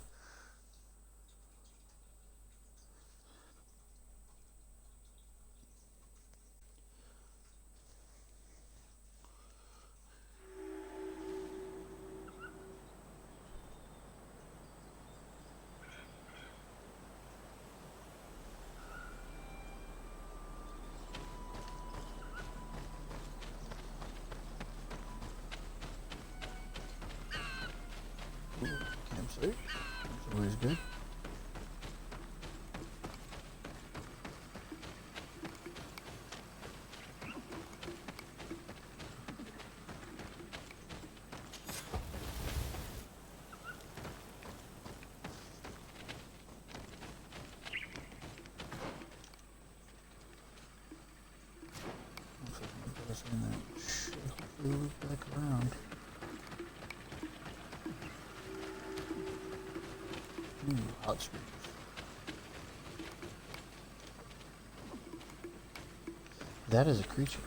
Campsite. That's always good. Looks like I'm pressing that shit. Hopefully loop back around. Ooh, hot springs. That is a creature.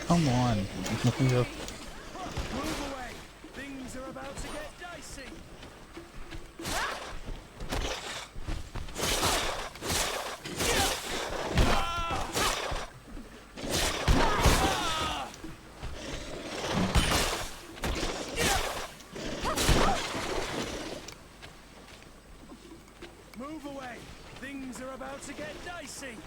Come on. Move away! Things are about to get dicey! Move away! Things are about to get dicey!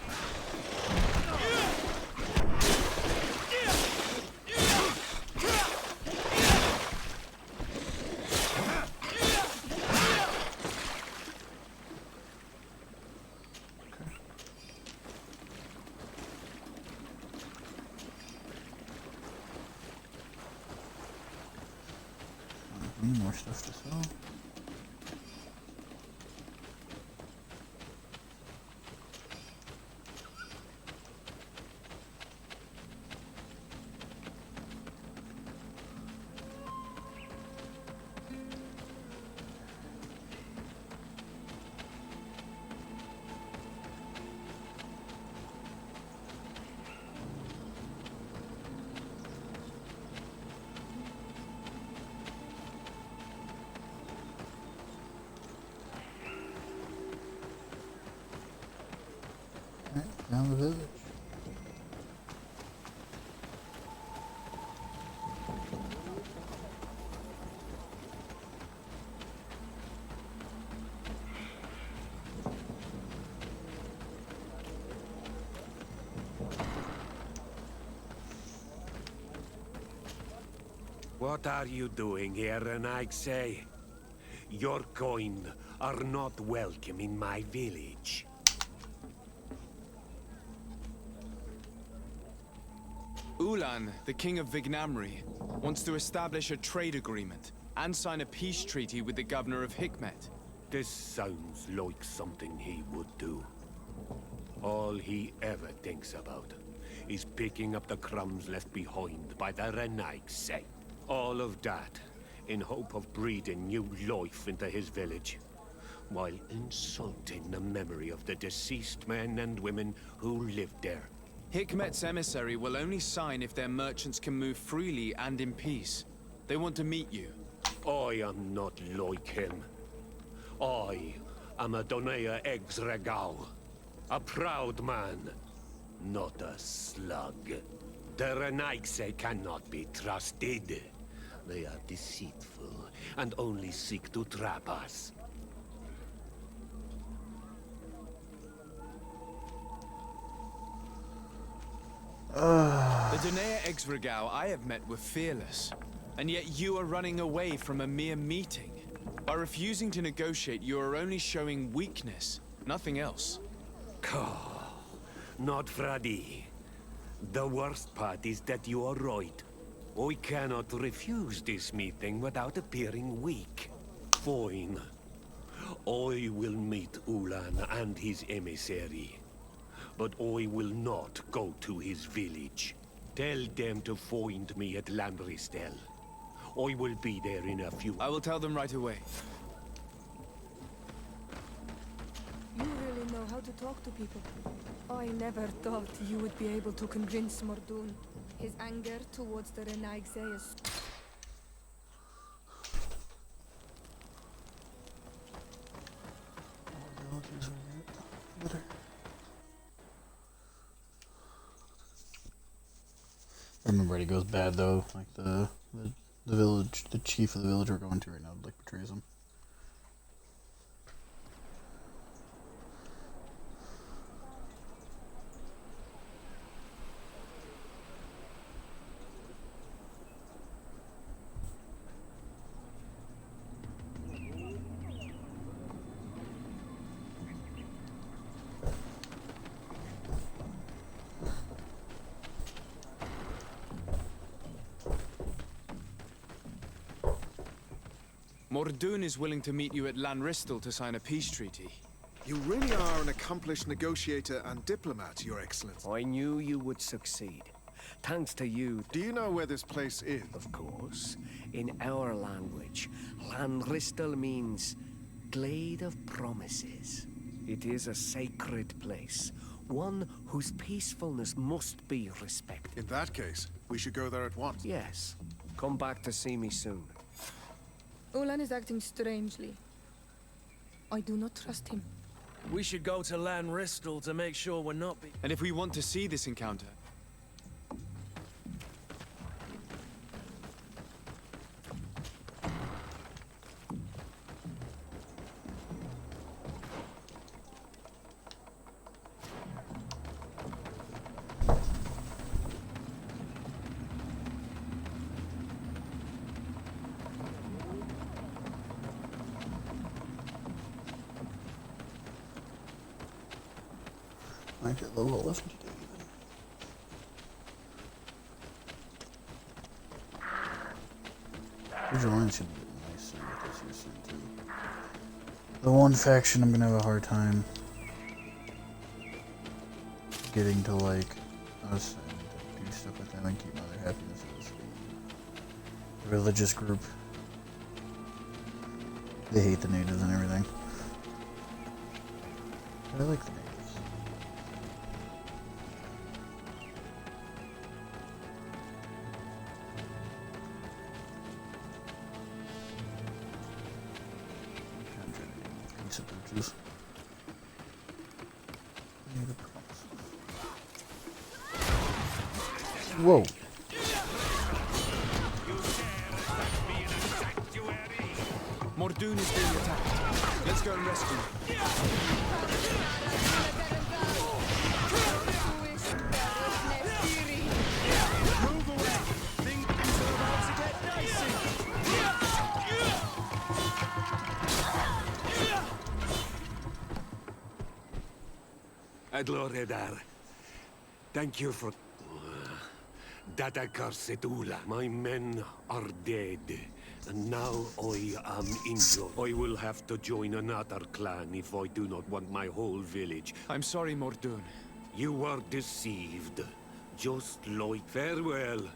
More stuff to sell. Down the village. What are you doing here, Renaigse? Your kind are not welcome in my village. Ulan, the king of Vignamri, wants to establish a trade agreement and sign a peace treaty with the governor of Hikmet. This sounds like something he would do. All he ever thinks about is picking up the crumbs left behind by the Renaigse. All of that in hope of breathing new life into his village, while insulting the memory of the deceased men and women who lived there. Hikmet's emissary will only sign if their merchants can move freely and in peace. They want to meet you. I am not like him. I am a Donea Exregao, a proud man, not a slug. The Renaigse cannot be trusted. They are deceitful and only seek to trap us. The Donea Exregao I have met were fearless, and yet you are running away from a mere meeting. By refusing to negotiate, you are only showing weakness, nothing else. Not Freddy. The worst part is that you are right. I cannot refuse this meeting without appearing weak. Fine. I will meet Ulan and his emissary. But I will not go to his village. Tell them to find me at Lambristel. I will be there in a few... I will tell them right away. You really know how to talk to people. I never thought you would be able to convince Mordoun. His anger towards the Renaigse is... I remember it goes bad though, like the village, the chief of the village we're going to right now, like betrays him. Mordoun is willing to meet you at Lanristel to sign a peace treaty. You really are an accomplished negotiator and diplomat, Your Excellency. I knew you would succeed. Thanks to you. Do you know where this place is? Of course. In our language, Lanristel means Glade of Promises. It is a sacred place, one whose peacefulness must be respected. In that case, we should go there at once. Yes. Come back to see me soon. Ulan is acting strangely. I do not trust him. We should go to Lanristel to make sure we're not be... And if we want to see this encounter, Might get level 11 today even. Vigilance should be nice to get this used into. The one faction I'm gonna have a hard time getting to like us and do stuff with them and keep their happiness is the religious group. They hate the natives and everything. But I like the natives. Whoa. Mordoun is being attacked. Let's go and rescue him. Move away! Things are about to get dicey! Adloredar, thank you for... That accursed Ula. My men are dead, and now I am injured. I will have to join another clan if I do not want my whole village. I'm sorry, Mordoun. You were deceived. Just like... Farewell.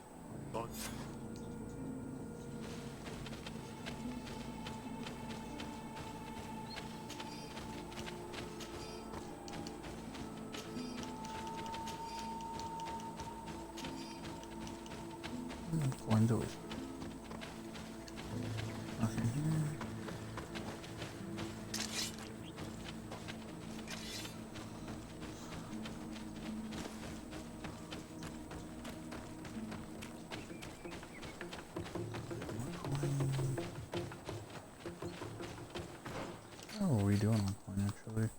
Coins always. Nothing here. How are we doing on coin actually?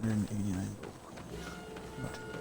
689 gold coins. Not too bad.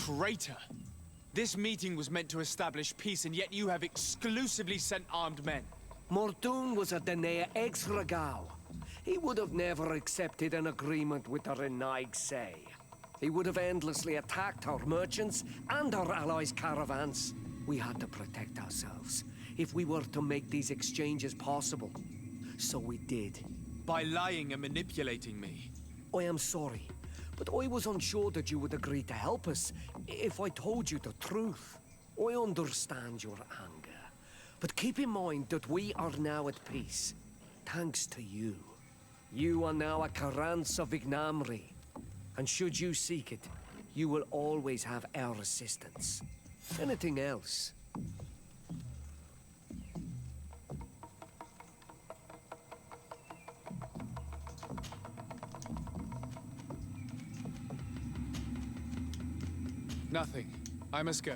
Traitor! This meeting was meant to establish peace, and yet you have exclusively sent armed men. Mordoon was a Denea ex-Regal. He would have never accepted an agreement with the Renaig Say. He would have endlessly attacked our merchants and our allies' caravans. We had to protect ourselves if we were to make these exchanges possible. So we did. By lying and manipulating me. I am sorry, but I was unsure that you would agree to help us if I told you the truth. I understand your anger, but keep in mind that we are now at peace, thanks to you. You are now a Carance of Ignamri, and should you seek it, you will always have our assistance. Anything else? Nothing. I must go.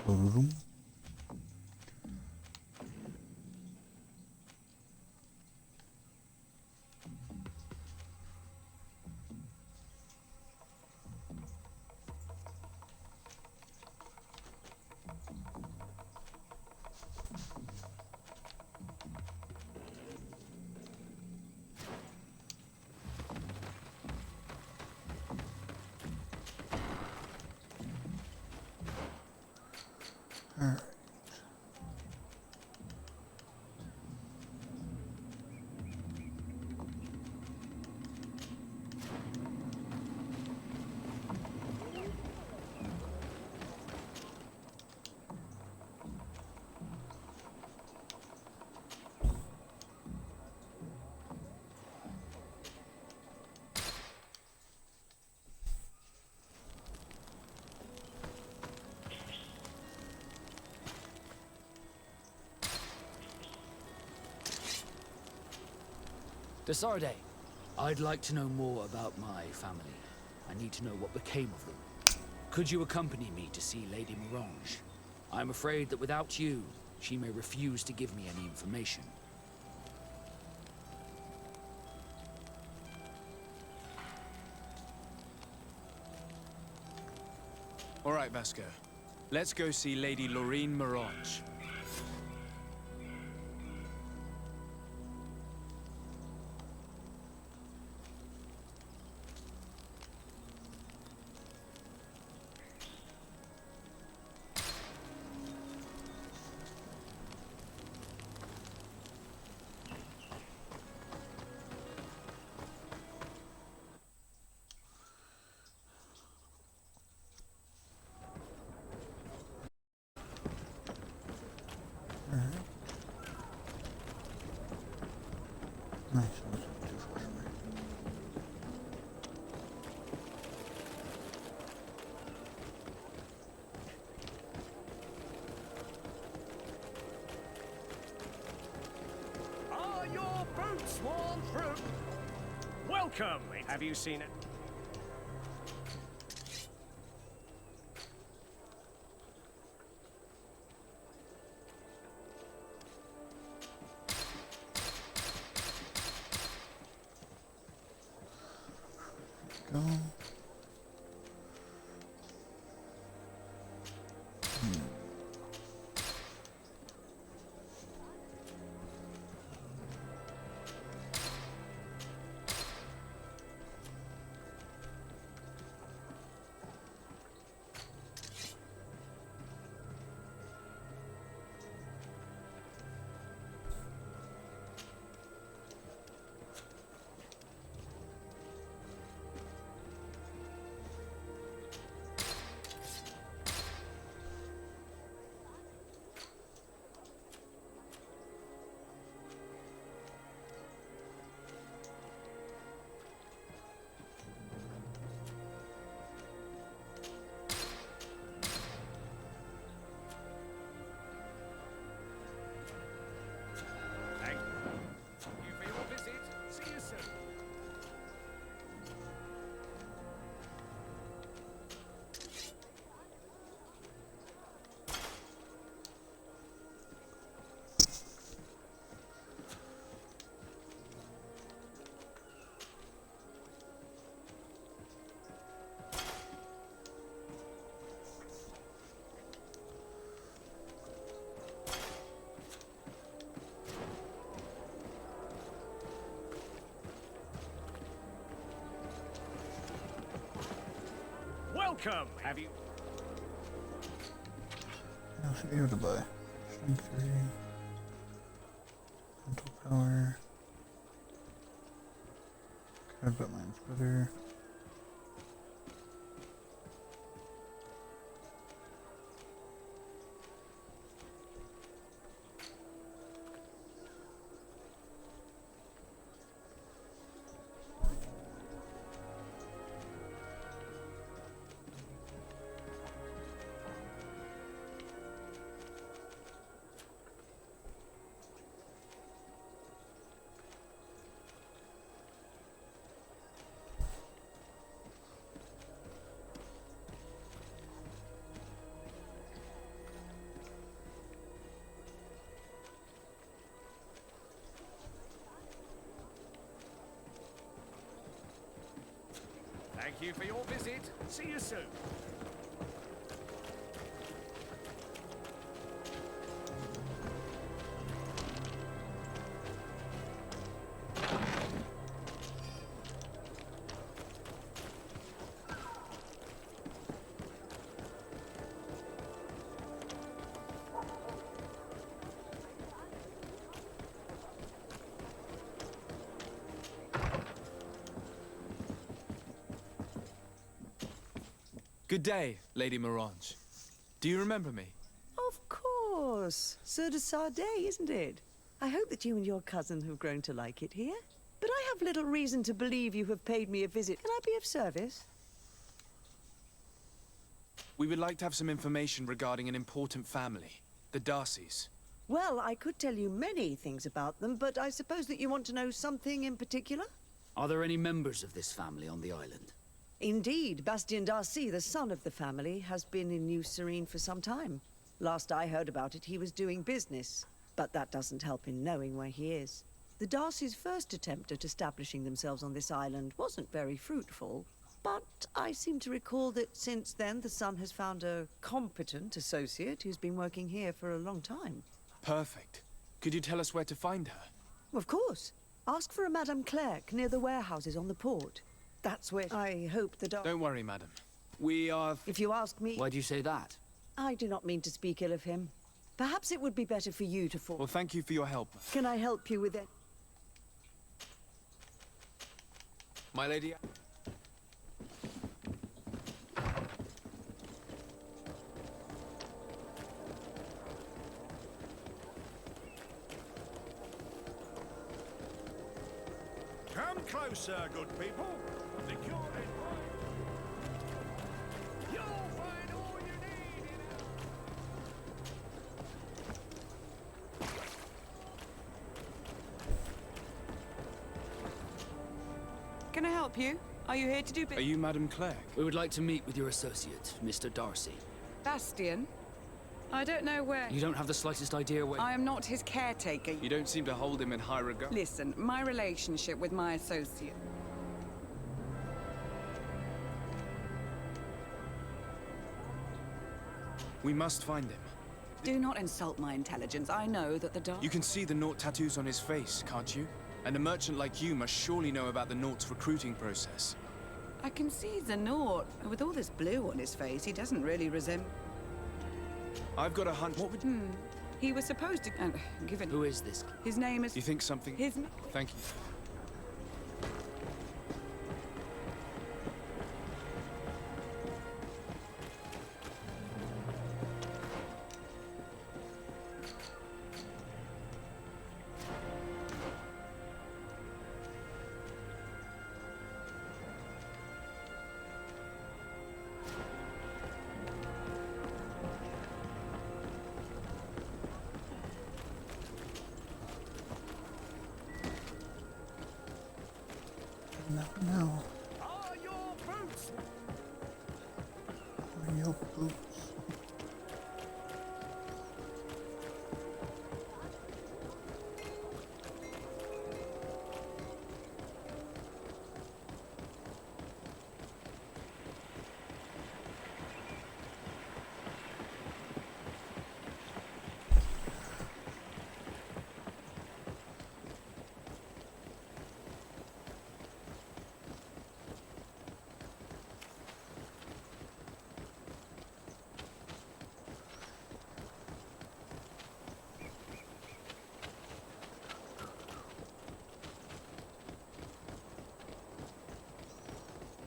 Boom. Alright. Desarde, I'd like to know more about my family. I need to know what became of them. Could you accompany me to see Lady Morange? I'm afraid that without you, she may refuse to give me any information. All right, Vasco. Let's go see Lady Lorene Morange. Nice, that's not too far from here. Are your boots worn through? Welcome! Have you seen it? Go. Welcome. Have you? I should be able to buy strength 3, mental power. Okay, I've got mine splitter. Thank you for your visit. See you soon. Good day, Lady Morange. Do you remember me? Of course. Sir de Sardet, isn't it? I hope that you and your cousin have grown to like it here. But I have little reason to believe you have paid me a visit. Can I be of service? We would like to have some information regarding an important family, the Darcys. Well, I could tell you many things about them, but I suppose that you want to know something in particular? Are there any members of this family on the island? Indeed, Bastien Darcy, the son of the family, has been in New Serene for some time. Last I heard about it, he was doing business. But that doesn't help in knowing where he is. The Darcys' first attempt at establishing themselves on this island wasn't very fruitful. But I seem to recall that since then, the son has found a competent associate who's been working here for a long time. Perfect. Could you tell us where to find her? Of course. Ask for a Madame Clerc near the warehouses on the port. That's where I hope the Don't worry, madam. We are... If you ask me... Why do you say that? I do not mean to speak ill of him. Perhaps it would be better for you to Well, thank you for your help. Can I help you with it? My lady... Come closer, good people. Secure it. You'll find all you need in Can I help you? Are you here to do Are you Madame Clerc? We would like to meet with your associate, Mr. Darcy. Bastian? I don't know where... You don't have the slightest idea where... I am not his caretaker. You don't seem to hold him in high regard. Listen, my relationship with my associate... We must find him. Do not insult my intelligence. I know that the dark... You can see the Naught tattoos on his face, can't you? And a merchant like you must surely know about the Naught's recruiting process. I can see the Naught. With all this blue on his face, he doesn't really resemble... I've got a hunch. What would... He was supposed to... given... Who is this? His name is... You think something... His... Thank you. No. Are your boots? Are your boots?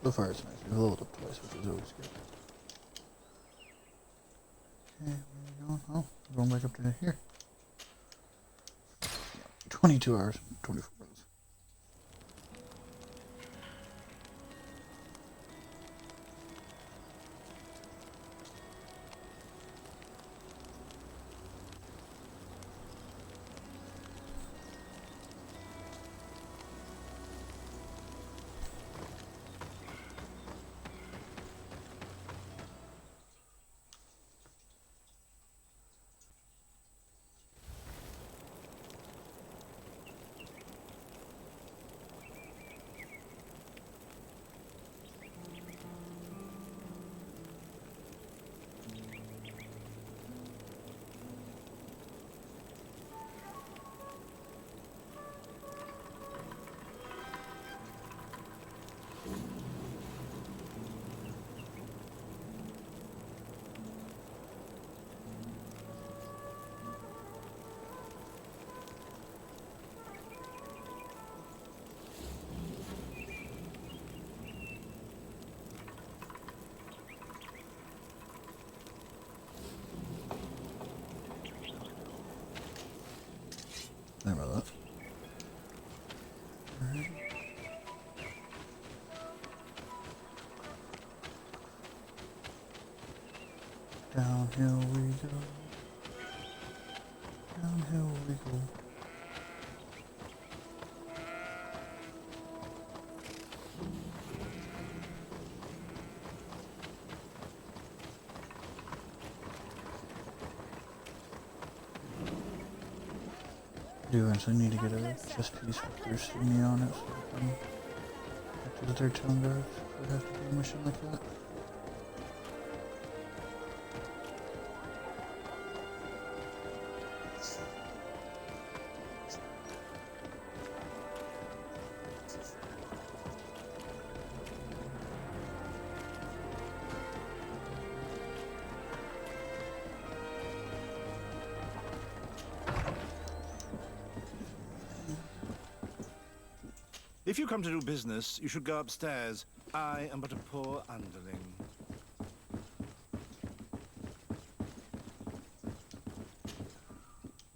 The fire's nice. We've leveled up twice, which is always good. Okay, where are we going? Oh, we're going back up to here. 22 hours, 24 hours. Sorry about that. Alright. Downhill we go. Downhill we go. I do eventually need to get a chest piece with thirsting me on it so I can get to the third town guards if I have to do a mission like that. If you come to do business, you should go upstairs. I am but a poor underling.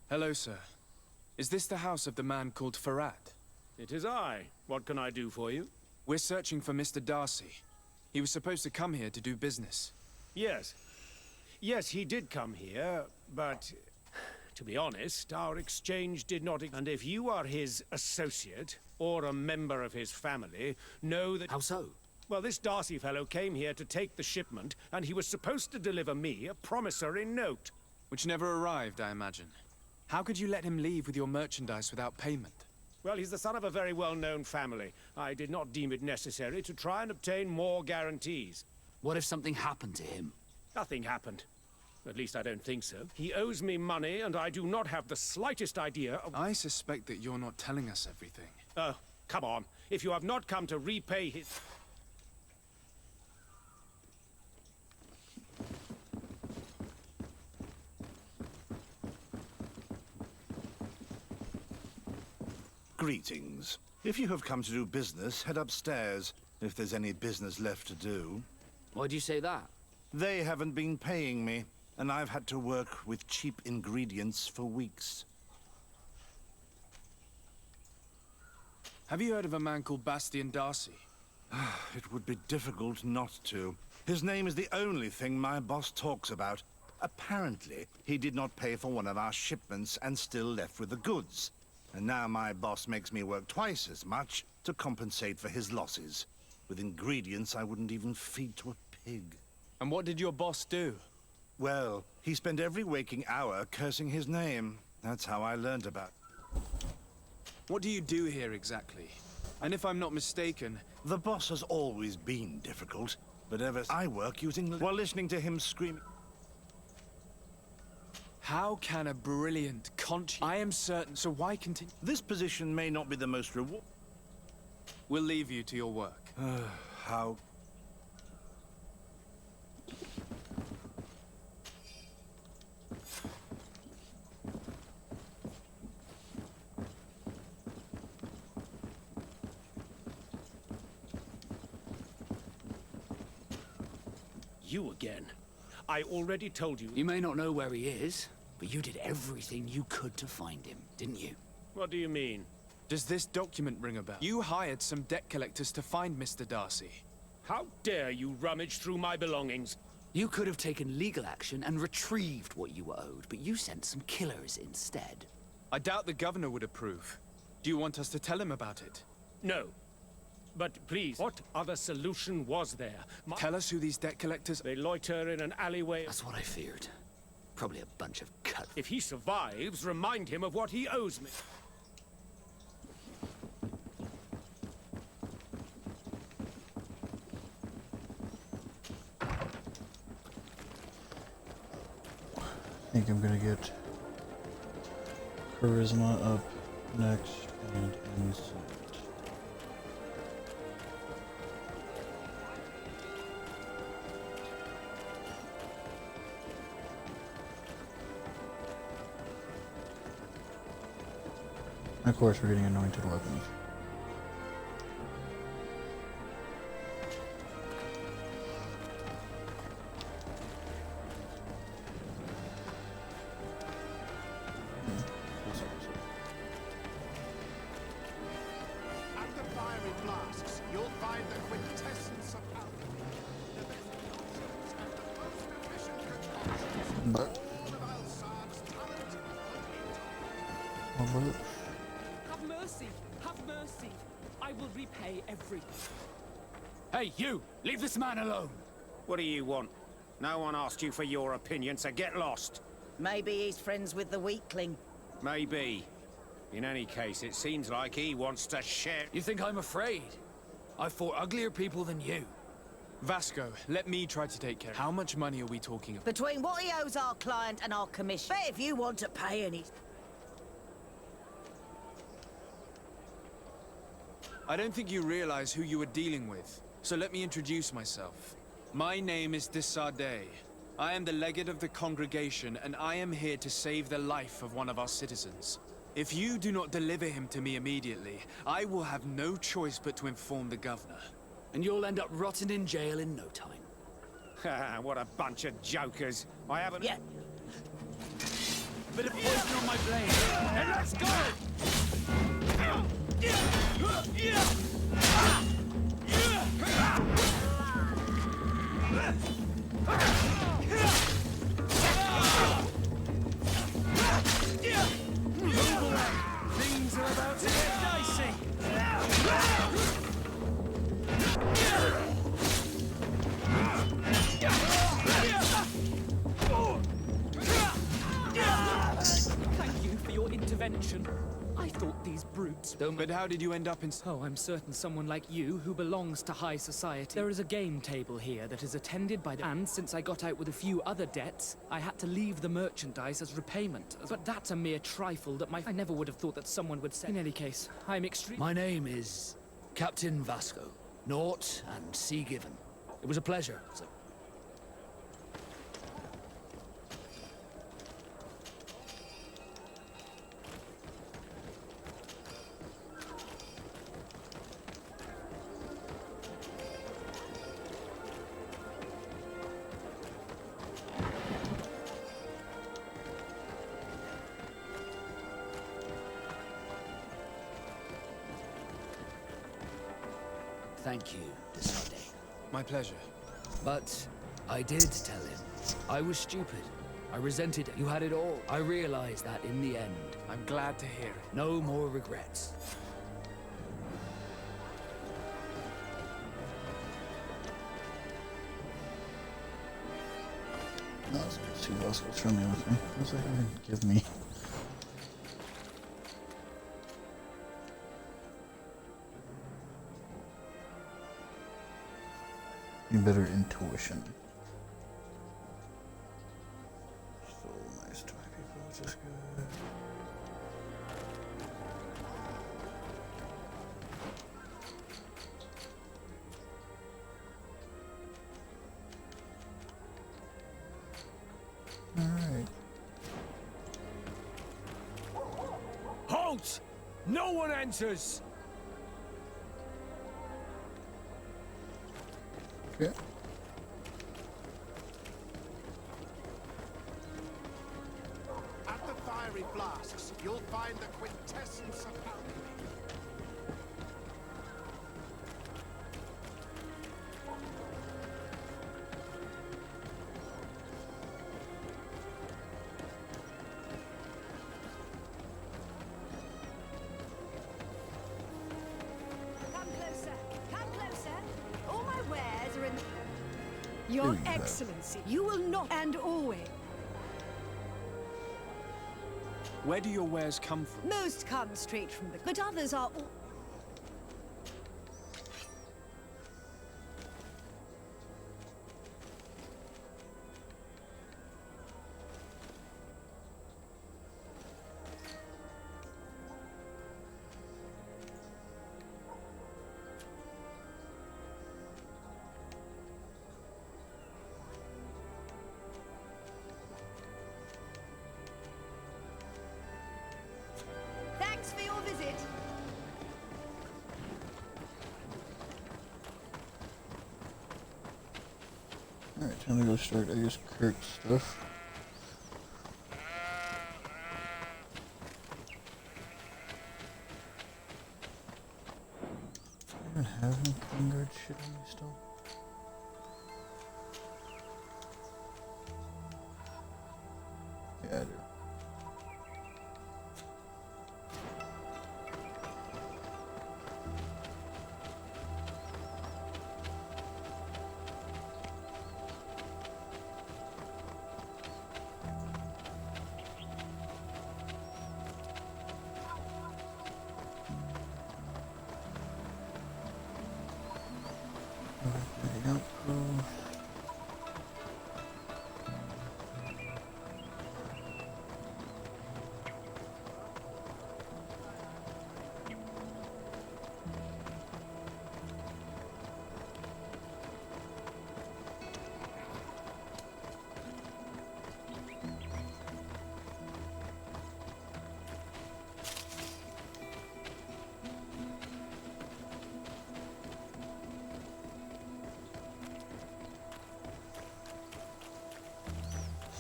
Hello, sir. Is this the house of the man called Farad? It is I. What can I do for you? We're searching for Mr. Darcy. He was supposed to come here to do business. Yes. Yes, he did come here, but... to be honest, our exchange did not... And if you are his associate, or a member of his family, know that... How so? Well, this Darcy fellow came here to take the shipment, and he was supposed to deliver me a promissory note. Which never arrived, I imagine. How could you let him leave with your merchandise without payment? Well, he's the son of a very well-known family. I did not deem it necessary to try and obtain more guarantees. What if something happened to him? Nothing happened. At least I don't think so. He owes me money, and I do not have the slightest idea of... I suspect that you're not telling us everything. Oh, come on. If you have not come to repay his... Greetings. If you have come to do business, head upstairs, if there's any business left to do. Why'd you say that? They haven't been paying me, and I've had to work with cheap ingredients for weeks. Have you heard of a man called Bastian Darcy? It would be difficult not to. His name is the only thing my boss talks about. Apparently, he did not pay for one of our shipments and still left with the goods. And now my boss makes me work twice as much to compensate for his losses. With ingredients I wouldn't even feed to a pig. And what did your boss do? Well, he spent every waking hour cursing his name. That's how I learned about it. What do you do here exactly? And if I'm not mistaken... The boss has always been difficult, but ever since I work using... while listening to him scream... How can a brilliant conscience... I am certain, so why continue... This position may not be the most reward... We'll leave you to your work. How... you again. I already told you. You may not know where he is, but you did everything you could to find him, didn't you? What do you mean? Does this document ring a bell? You hired some debt collectors to find Mr. Darcy. How dare you rummage through my belongings? You could have taken legal action and retrieved what you were owed, but you sent some killers instead. I doubt the governor would approve. Do you want us to tell him about it? No. But please, what other solution was there? Tell us who these debt collectors... They loiter in an alleyway... That's what I feared. Probably a bunch of cut... If he survives, remind him of what he owes me. I think I'm gonna get charisma up next and insight. And of course, we're getting anointed weapons. At the fiery flasks, you'll find the quintessence of alchemy. The best potions and the most efficient concoctions. But All of Alsar's talent put into what was it? Have mercy! Have mercy! I will repay everything. Hey, you! Leave this man alone! What do you want? No one asked you for your opinion, so get lost. Maybe he's friends with the weakling. Maybe. In any case, it seems like he wants to share... You think I'm afraid? I fought uglier people than you. Vasco, let me try to take care of it. How much money are we talking about? Between what he owes our client and our commission. But if you want to pay any... I don't think you realize who you were dealing with, so let me introduce myself. My name is de Sardet. I am the legate of the congregation, and I am here to save the life of one of our citizens. If you do not deliver him to me immediately, I will have no choice but to inform the governor. And you'll end up rotting in jail in no time. What a bunch of jokers. I haven't... Yeah. Bit of poison on my blade. And let's go! Things are about to get dicey. Thank you for your intervention. I thought these brutes... But how did you end up in... Oh, I'm certain someone like you, who belongs to high society. There is a game table here that is attended by the... And since I got out with a few other debts, I had to leave the merchandise as repayment. But that's a mere trifle that I never would have thought that someone would say. In any case, I'm extremely... My name is Captain Vasco. Naught and Sea Given. It was a pleasure. Thank you, Desade. My pleasure. But I did tell him. I was stupid. I resented it. You had it all. I realized that in the end. I'm glad to hear it. No more regrets. No, let's see who else was friendly with me. What's that gonna give me? You better intuition. So nice to my people, which is good. Alright. Halt! No one enters! Okay. legendary flasks, you'll find the Quintessence of alchemy. Come closer. Come closer. All my wares are in. Your Here you go. Excellency, you will not and always. Where do your wares come from? Most come straight from the. But others are all. Thanks for your visit. Alright, time to go start, I guess, Kirk's stuff. Do I even have any Vanguard shit on me still? Yeah, I do.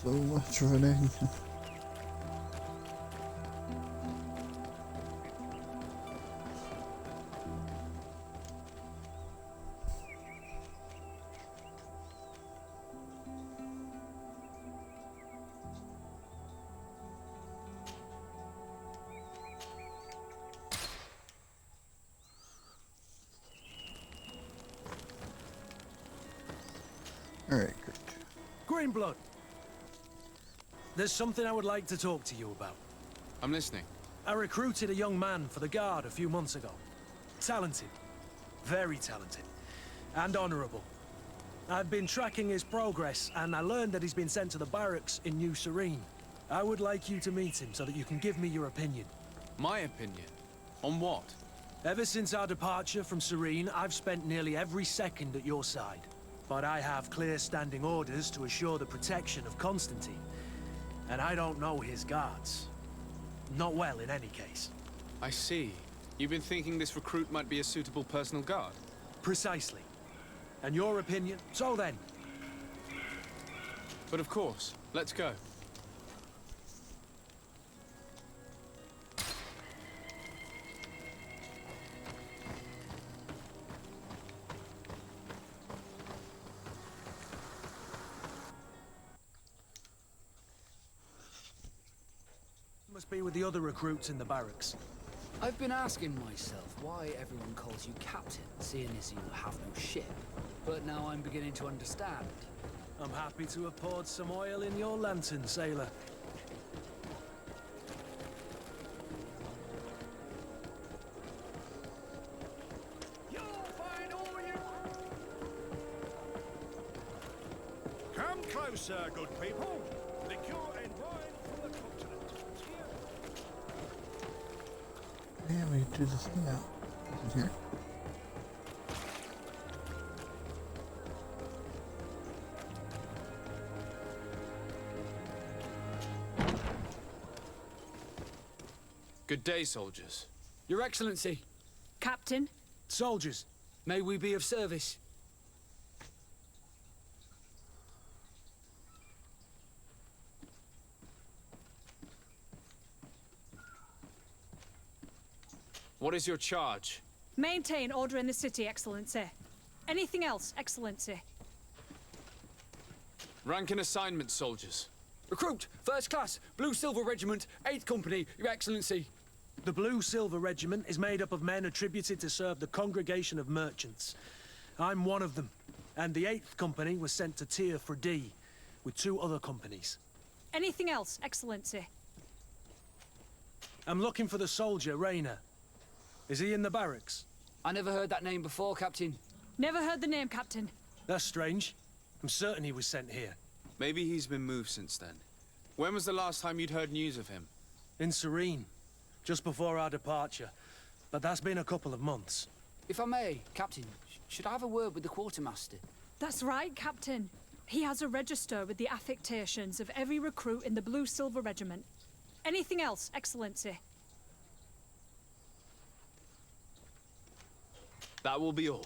So much running. Alright, great. Greenblood! There's something I would like to talk to you about. I'm listening. I recruited a young man for the Guard a few months ago. Talented. Very talented. And honorable. I've been tracking his progress, and I learned that he's been sent to the barracks in New Serene. I would like you to meet him so that you can give me your opinion. My opinion? On what? Ever since our departure from Serene, I've spent nearly every second at your side. But I have clear standing orders to assure the protection of Constantine. And I don't know his guards. Not well, in any case. I see. You've been thinking this recruit might be a suitable personal guard? Precisely. And your opinion? So then. But of course. Let's go. Must be with the other recruits in the barracks. I've been asking myself why everyone calls you captain, seeing as you have no ship. But now I'm beginning to understand. I'm happy to have poured some oil in your lantern, sailor. Come closer, good people. Liqueur and wine from the continent. Yeah, we do this thing now. This is here. Good day, soldiers. Your Excellency. Captain? Soldiers. May we be of service? What is your charge? Maintain order in the city, Excellency. Anything else, Excellency? Rank and assignment, soldiers. Recruit, first class, Blue Silver Regiment, 8th Company, Your Excellency. The Blue Silver Regiment is made up of men attributed to serve the Congregation of Merchants. I'm one of them, and the 8th Company was sent to Tier for D, with 2 other companies. Anything else, Excellency? I'm looking for the soldier, Rayner. Is he in the barracks? I never heard that name before, Captain. Never heard the name, Captain. That's strange. I'm certain he was sent here. Maybe he's been moved since then. When was the last time you'd heard news of him? In Serene, just before our departure. But that's been a couple of months. If I may, Captain, should I have a word with the quartermaster? That's right, Captain. He has a register with the affectations of every recruit in the Blue Silver Regiment. Anything else, Excellency? That will be all.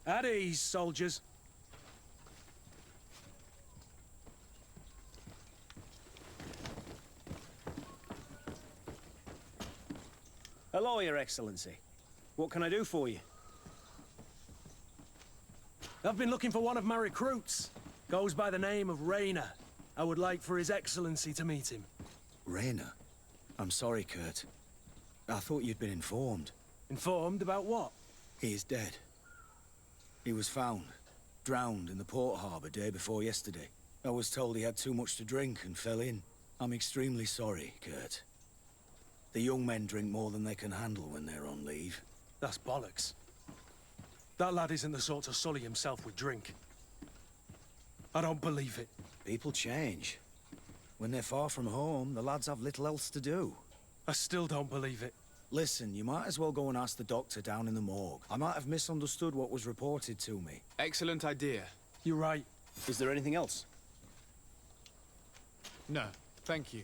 At ease, soldiers. Hello, Your Excellency. What can I do for you? I've been looking for one of my recruits. Goes by the name of Rayner. I would like for His Excellency to meet him. Rayner? I'm sorry, Kurt. I thought you'd been informed. Informed about what? He is dead. He was found, drowned in the port harbour day before yesterday. I was told he had too much to drink and fell in. I'm extremely sorry, Kurt. The young men drink more than they can handle when they're on leave. That's bollocks. That lad isn't the sort to sully himself with drink. I don't believe it. People change. When they're far from home, the lads have little else to do. I still don't believe it. Listen, you might as well go and ask the doctor down in the morgue. I might have misunderstood what was reported to me. Excellent idea. You're right. Is there anything else? No, thank you.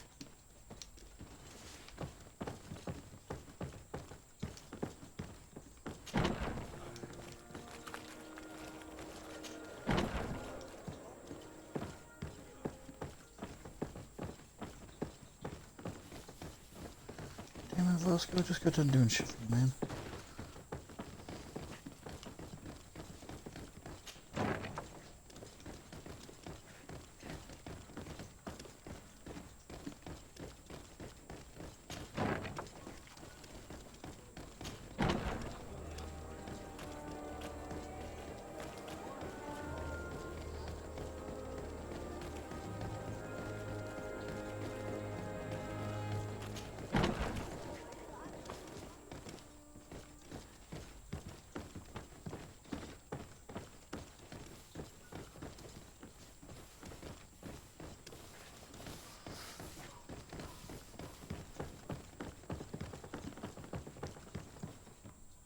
Damn it, Vasco, just got done doing shit for me, man.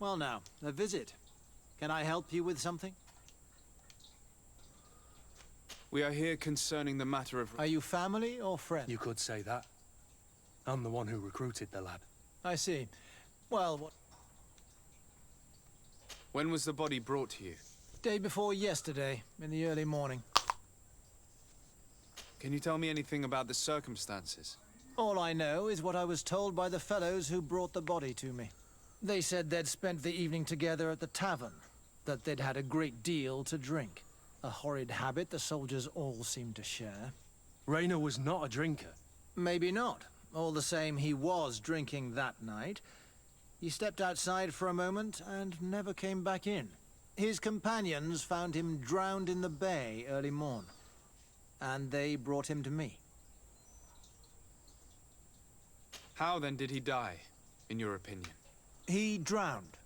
Well now, a visit. Can I help you with something? We are here concerning the matter of... Are you family or friends? You could say that. I'm the one who recruited the lad. I see. Well, what... When was the body brought to you? Day before yesterday, in the early morning. Can you tell me anything about the circumstances? All I know is what I was told by the fellows who brought the body to me. They said they'd spent the evening together at the tavern, that they'd had a great deal to drink. A horrid habit the soldiers all seemed to share. Rayner was not a drinker. Maybe not. All the same, he was drinking that night. He stepped outside for a moment and never came back in. His companions found him drowned in the bay early morn, and they brought him to me. How then did he die, in your opinion? He drowned.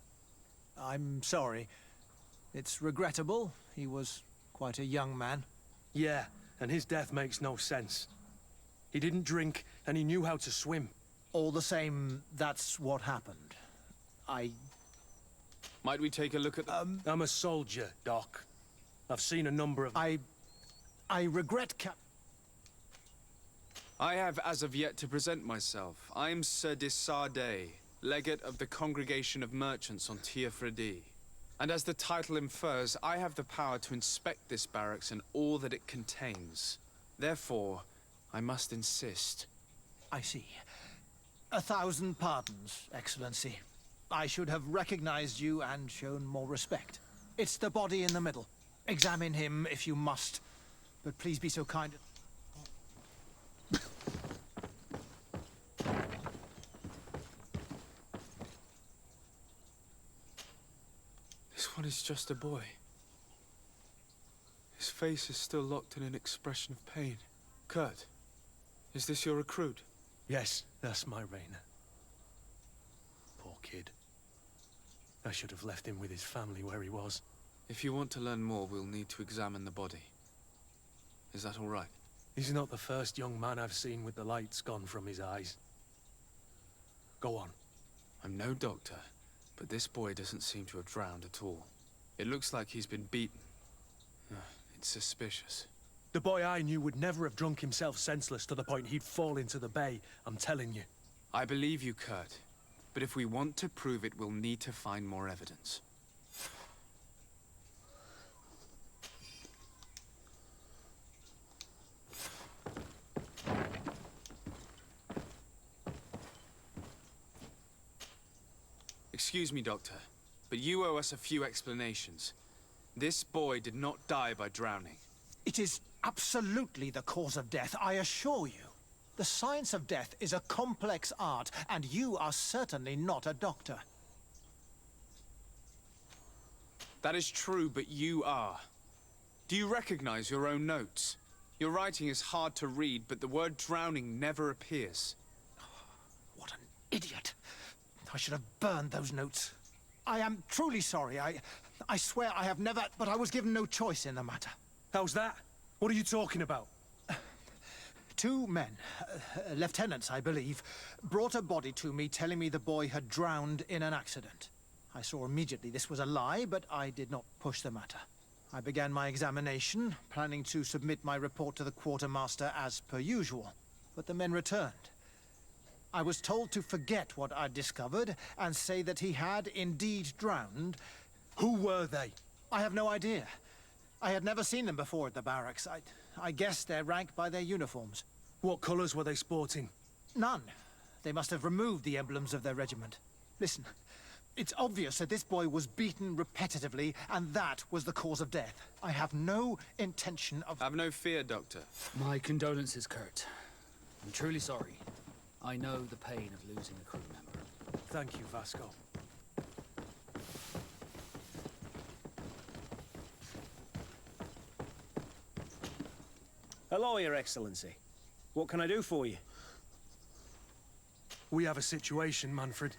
I'm sorry. It's regrettable. He was quite a young man. Yeah, and his death makes no sense. He didn't drink, and he knew how to swim. All the same, that's what happened. Might we take a look at the... I'm a soldier, Doc. I've seen a number of... I regret, I have as of yet to present myself. I'm Sir Desardet, Legate of the Congregation of Merchants on Tier for D. And as the title infers, I have the power to inspect this barracks and all that it contains. Therefore, I must insist. I see. 1,000 pardons, Excellency. I should have recognized you and shown more respect. It's the body in the middle. Examine him if you must, but please be so kind. This one is just a boy. His face is still locked in an expression of pain. Kurt, is this your recruit? Yes, that's my Rainer. Poor kid. I should have left him with his family where he was. If you want to learn more, we'll need to examine the body. Is that all right? He's not the first young man I've seen with the lights gone from his eyes. Go on. I'm no doctor, but this boy doesn't seem to have drowned at all. It looks like he's been beaten. It's suspicious. The boy I knew would never have drunk himself senseless to the point he'd fall into the bay, I'm telling you. I believe you, Kurt. But if we want to prove it, we'll need to find more evidence. Excuse me, Doctor, but you owe us a few explanations. This boy did not die by drowning. It is absolutely the cause of death, I assure you. The science of death is a complex art, and you are certainly not a doctor. That is true, but you are. Do you recognize your own notes? Your writing is hard to read, but the word drowning never appears. What an idiot. I should have burned those notes. I am truly sorry. I swear I have never... But I was given no choice in the matter. How's that? What are you talking about? Two men, lieutenants, I believe, brought a body to me telling me the boy had drowned in an accident. I saw immediately this was a lie, but I did not push the matter. I began my examination, planning to submit my report to the quartermaster as per usual, but the men returned. I was told to forget what I'd discovered and say that he had indeed drowned. Who were they? I have no idea. I had never seen them before at the barracks. I guessed their rank by their uniforms. What colours were they sporting? None. They must have removed the emblems of their regiment. Listen, it's obvious that this boy was beaten repetitively, and that was the cause of death. I have no intention of... Have no fear, Doctor. My condolences, Kurt. I'm truly sorry. I know the pain of losing a crew member. Thank you, Vasco. Hello, Your Excellency. What can I do for you? We have a situation, Manfred.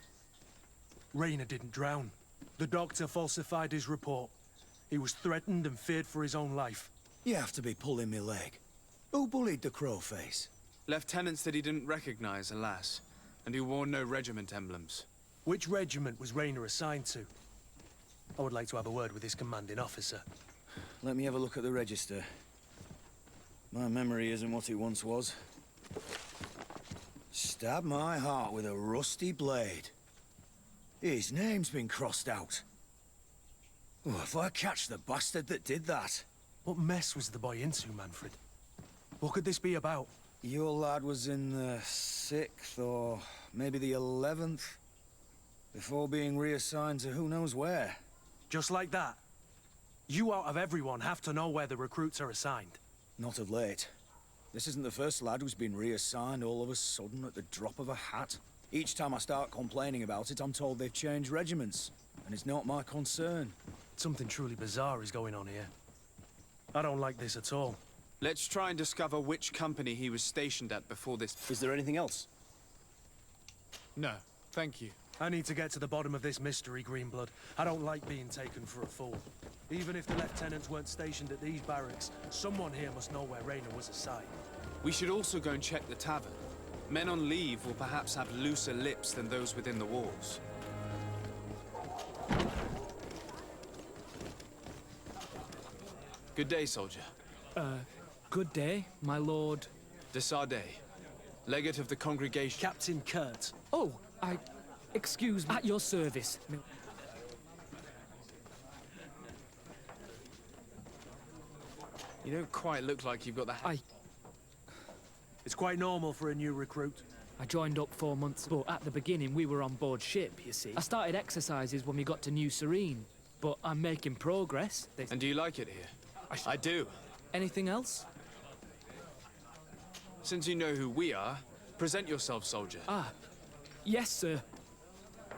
Rainer didn't drown. The doctor falsified his report. He was threatened and feared for his own life. You have to be pulling me leg. Who bullied the crowface? Lieutenants that he didn't recognize, alas, and who wore no regiment emblems. Which regiment was Rainer assigned to? I would like to have a word with his commanding officer. Let me have a look at the register. My memory isn't what it once was. Stab my heart with a rusty blade. His name's been crossed out. Oh, if I catch the bastard that did that. What mess was the boy into, Manfred? What could this be about? Your lad was in the 6th or maybe the 11th, before being reassigned to who knows where. Just like that? You out of everyone have to know where the recruits are assigned. Not of late. This isn't the first lad who's been reassigned all of a sudden at the drop of a hat. Each time I start complaining about it, I'm told they've changed regiments, and it's not my concern. Something truly bizarre is going on here. I don't like this at all. Let's try and discover which company he was stationed at before this. Is there anything else? No, thank you. I need to get to the bottom of this mystery, Greenblood. I don't like being taken for a fool. Even if the lieutenants weren't stationed at these barracks, someone here must know where Rainer was assigned. We should also go and check the tavern. Men on leave will perhaps have looser lips than those within the walls. Good day, soldier. Good day, my lord. De Sardet, legate of the congregation. Captain Kurt. Oh, excuse me. At your service. You don't quite look like you've got the... It's quite normal for a new recruit. I joined up 4 months, but at the beginning we were on board ship, you see. I started exercises when we got to New Serene, but I'm making progress. And do you like it here? I do. Anything else? Since you know who we are, present yourself, soldier. Ah, yes, sir.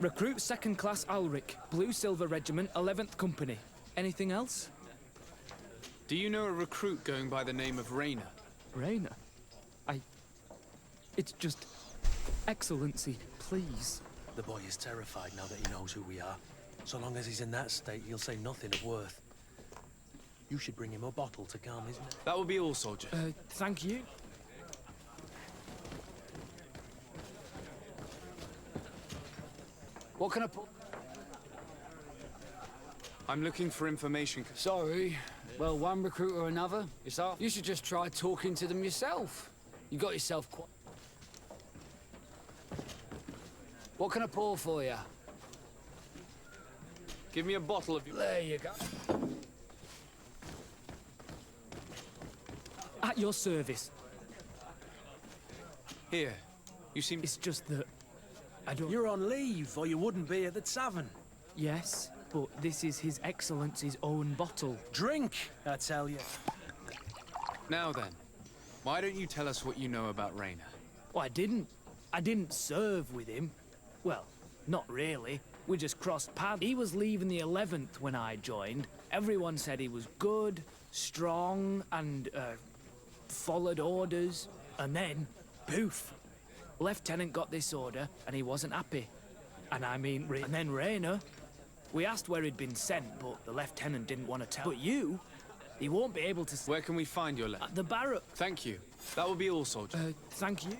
Recruit 2nd Class Ulrich, Blue Silver Regiment, 11th Company. Anything else? Do you know a recruit going by the name of Rayner? Rayner? It's just... Excellency, please. The boy is terrified now that he knows who we are. So long as he's in that state, he'll say nothing of worth. You should bring him a bottle to calm his nerves. That will be all, soldier. Thank you. What can I put? I'm looking for information. Sorry. Well, one recruit or another, it's up. You should just try talking to them yourself. You got yourself quite... What can I pour for you? Give me a bottle of... There you go. At your service. Here. You seem... It's just that... I don't... You're on leave, or you wouldn't be at the tavern. Yes, but this is His Excellency's own bottle. Drink, I tell you. Now then, why don't you tell us what you know about Rayner? Well, I didn't serve with him. Well, not really. We just crossed paths. He was leaving the 11th when I joined. Everyone said he was good, strong, and, followed orders. And then, poof. Lieutenant got this order, and he wasn't happy. And I mean, and then Rayner. We asked where he'd been sent, but the lieutenant didn't want to tell. But you, he won't be able to... Where can we find your letter? At the barrack. Thank you. That will be all, soldier. Thank you.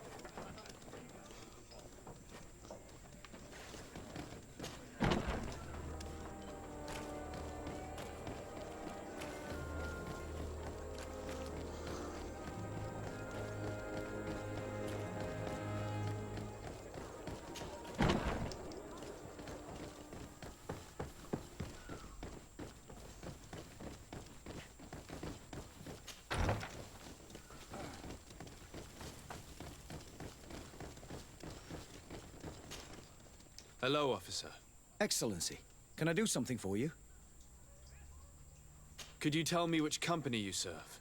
Hello, officer. Excellency, can I do something for you? Could you tell me which company you serve?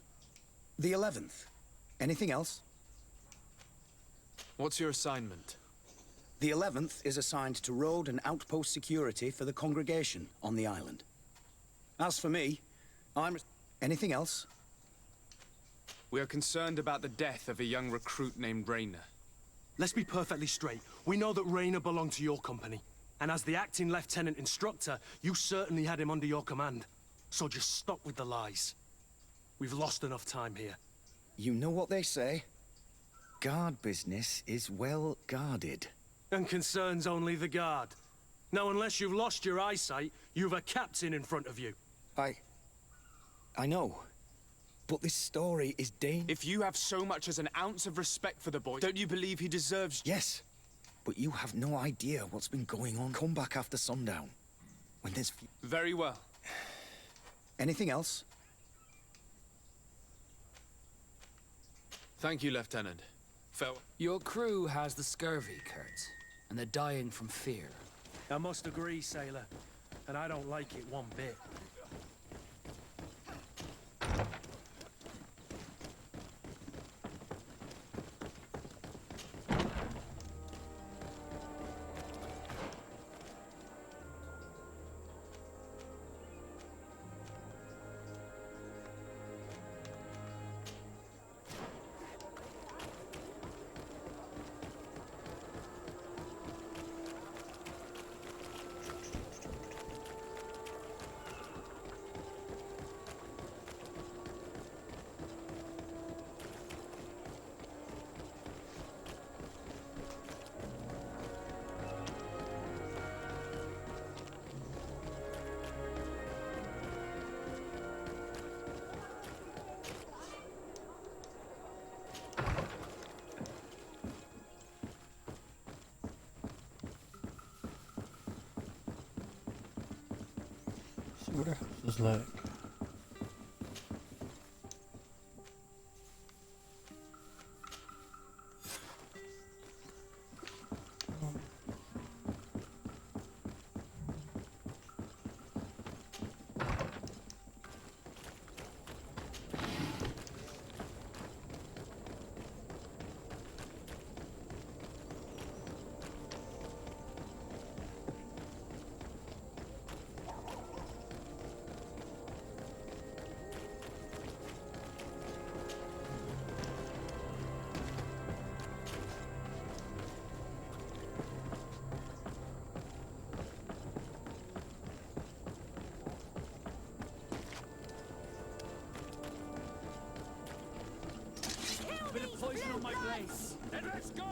The 11th. Anything else? What's your assignment? The 11th is assigned to road and outpost security for the congregation on the island. As for me, I'm... Anything else? We are concerned about the death of a young recruit named Rayner. Let's be perfectly straight. We know that Rayner belonged to your company. And as the acting lieutenant instructor, you certainly had him under your command. So just stop with the lies. We've lost enough time here. You know what they say? Guard business is well guarded. And concerns only the guard. Now, unless you've lost your eyesight, you've a captain in front of you. I know. But this story is dangerous. If you have so much as an ounce of respect for the boy, don't you believe he deserves... Yes, but you have no idea what's been going on. Come back after sundown, when there's... Very well. Anything else? Thank you, Lieutenant. Farewell. Your crew has the scurvy, Kurt, and they're dying from fear. I must agree, sailor. And I don't like it one bit. See what our house is like. face. Then let's go!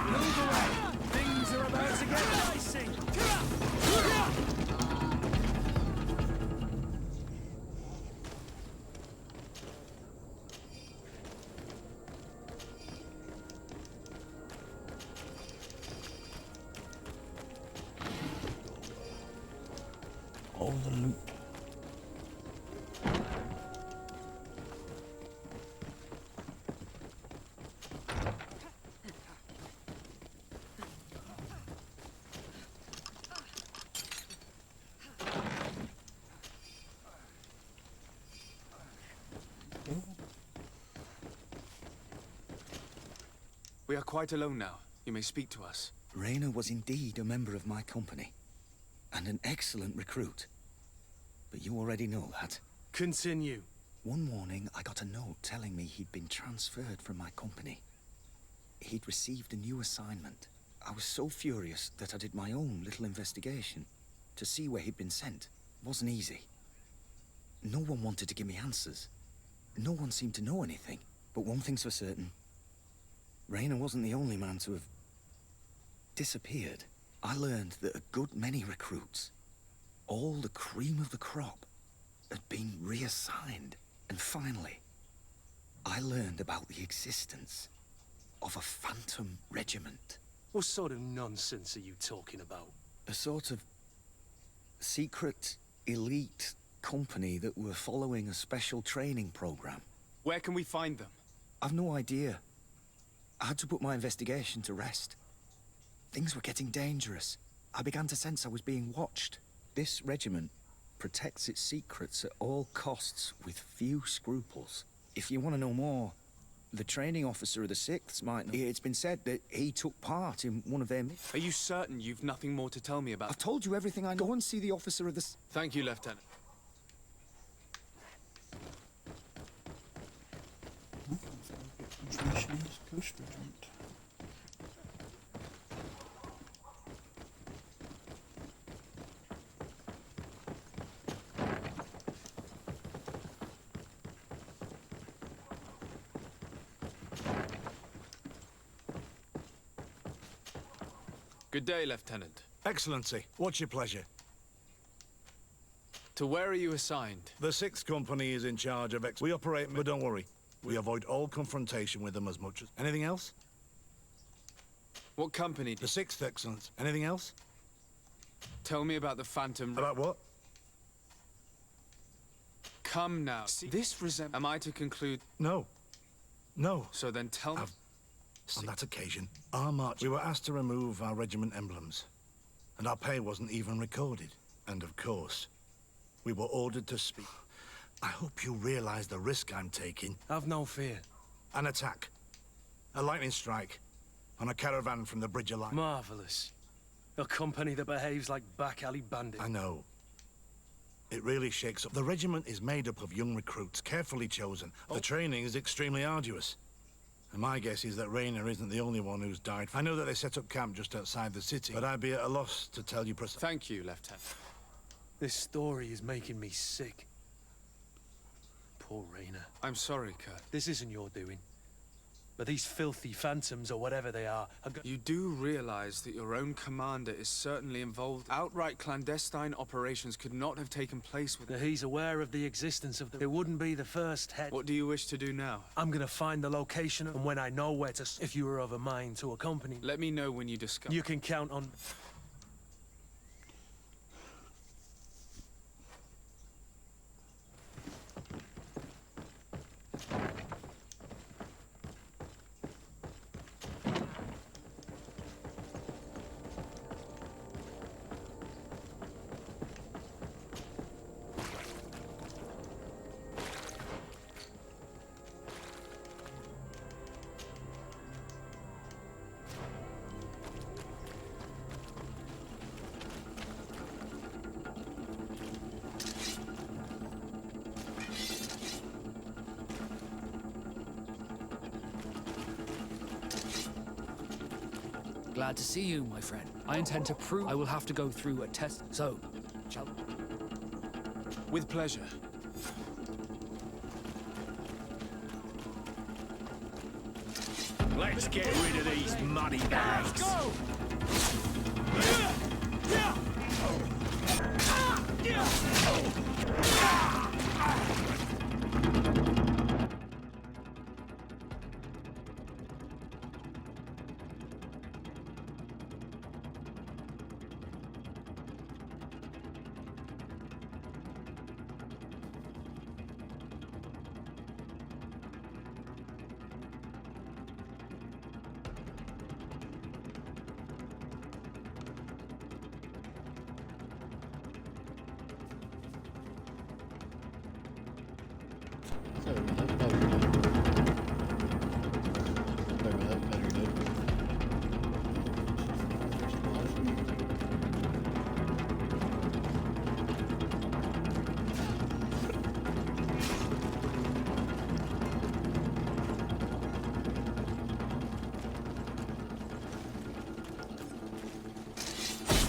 Move away! Things are about to get dicey! All the loot. We are quite alone now. You may speak to us. Rainer was indeed a member of my company, and an excellent recruit. But you already know that. Continue. One morning, I got a note telling me he'd been transferred from my company. He'd received a new assignment. I was so furious that I did my own little investigation to see where he'd been sent. It wasn't easy. No one wanted to give me answers. No one seemed to know anything. But one thing's for certain. Rainer wasn't the only man to have disappeared. I learned that a good many recruits, all the cream of the crop, had been reassigned. And finally, I learned about the existence of a phantom regiment. What sort of nonsense are you talking about? A sort of secret, elite company that were following a special training program. Where can we find them? I've no idea. I had to put my investigation to rest. Things were getting dangerous. I began to sense I was being watched. This regiment protects its secrets at all costs with few scruples. If you want to know more, the training officer of the 6th might know. It's been said that he took part in one of their... Are you certain you've nothing more to tell me about? I've told you everything I know. Go and see the officer of the... Thank you, Lieutenant. Information on this Ghost Regiment. Good day, Lieutenant. Excellency, what's your pleasure? To where are you assigned? The 6th Company is in charge of We operate, but don't worry. We avoid all confrontation with them as much as... Anything else? What company? The 6th, Excellence. Anything else? Tell me about the Phantom... About what? Come now. This Am I to conclude... No. No. So then tell me... On that occasion, our march... We were asked to remove our regiment emblems. And our pay wasn't even recorded. And of course, we were ordered to speak. I hope you realize the risk I'm taking. Have no fear. An attack. A lightning strike. On a caravan from the Bridge of Light. Marvelous. A company that behaves like back-alley bandits. I know. It really shakes up. The regiment is made up of young recruits, carefully chosen. The training is extremely arduous. And my guess is that Rainer isn't the only one who's died. I know that they set up camp just outside the city, but I'd be at a loss to tell you precisely. Thank you, Lieutenant. This story is making me sick. Poor Rainer. I'm sorry, Kurt. This isn't your doing. But these filthy phantoms, or whatever they are, have got... You do realize that your own commander is certainly involved. Outright clandestine operations could not have taken place with... He's aware of the existence of the... It wouldn't be the first head. What do you wish to do now? I'm gonna find the location, and when I know where to... If you were of a mind to accompany me... Let me know when you discover... You can count on... Glad to see you, my friend. I intend to prove I will have to go through a test. So, shall... With pleasure. Let's get rid of these muddy bags. Let's go!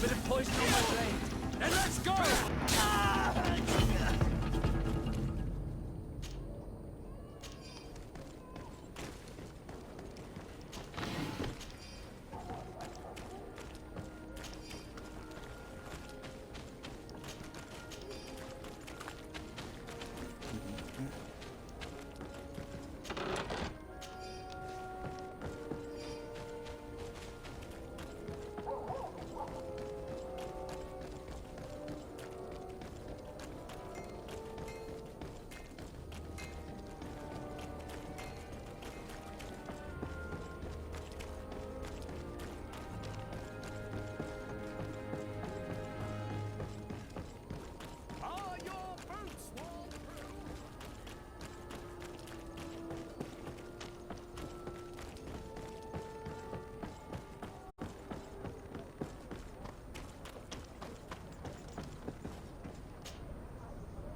Bit of poison on my blade. And let's go!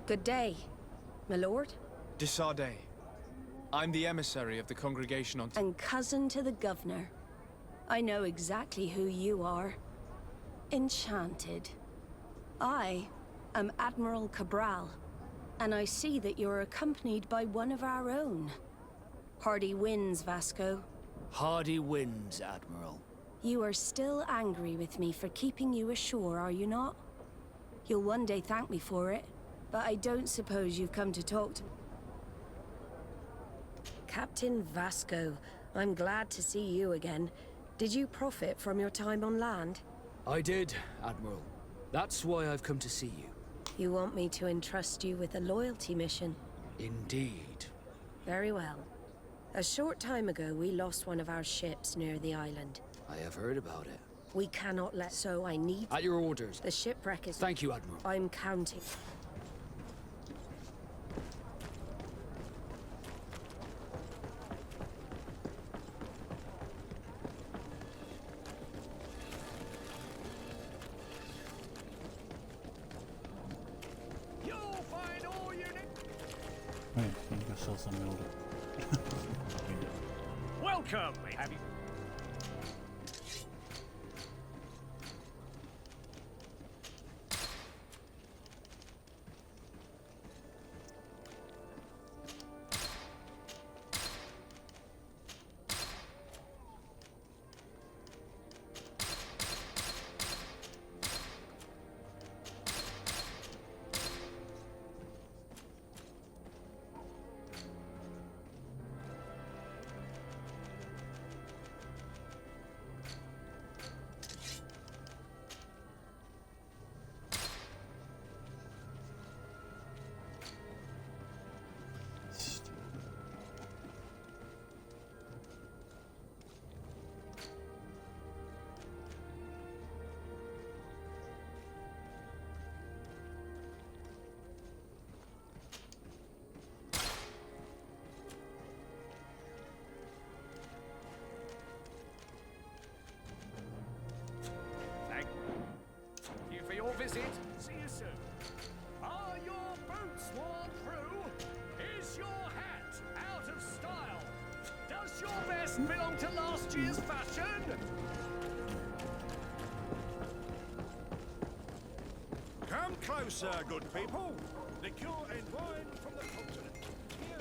Good day, my lord. Desardet. I'm the emissary of the congregation on... And cousin to the governor. I know exactly who you are. Enchanted. I am Admiral Cabral, and I see that you're accompanied by one of our own. Hardy winds, Vasco. Hardy winds, Admiral. You are still angry with me for keeping you ashore, are you not? You'll one day thank me for it, but I don't suppose you've come to talk to me. Captain Vasco, I'm glad to see you again. Did you profit from your time on land? I did, Admiral. That's why I've come to see you. You want me to entrust you with a loyalty mission? Indeed. Very well. A short time ago, we lost one of our ships near the island. I have heard about it. We cannot let... So I need... At your orders. The shipwreck is... Thank you, Admiral. I'm counting. Wait, I need to go sell some older. Welcome. Have you? Visit. See you soon. Are your boots worn through? Is your hat out of style? Does your vest belong to last year's fashion? closer, good people. Liqueur and wine from the continent. Here,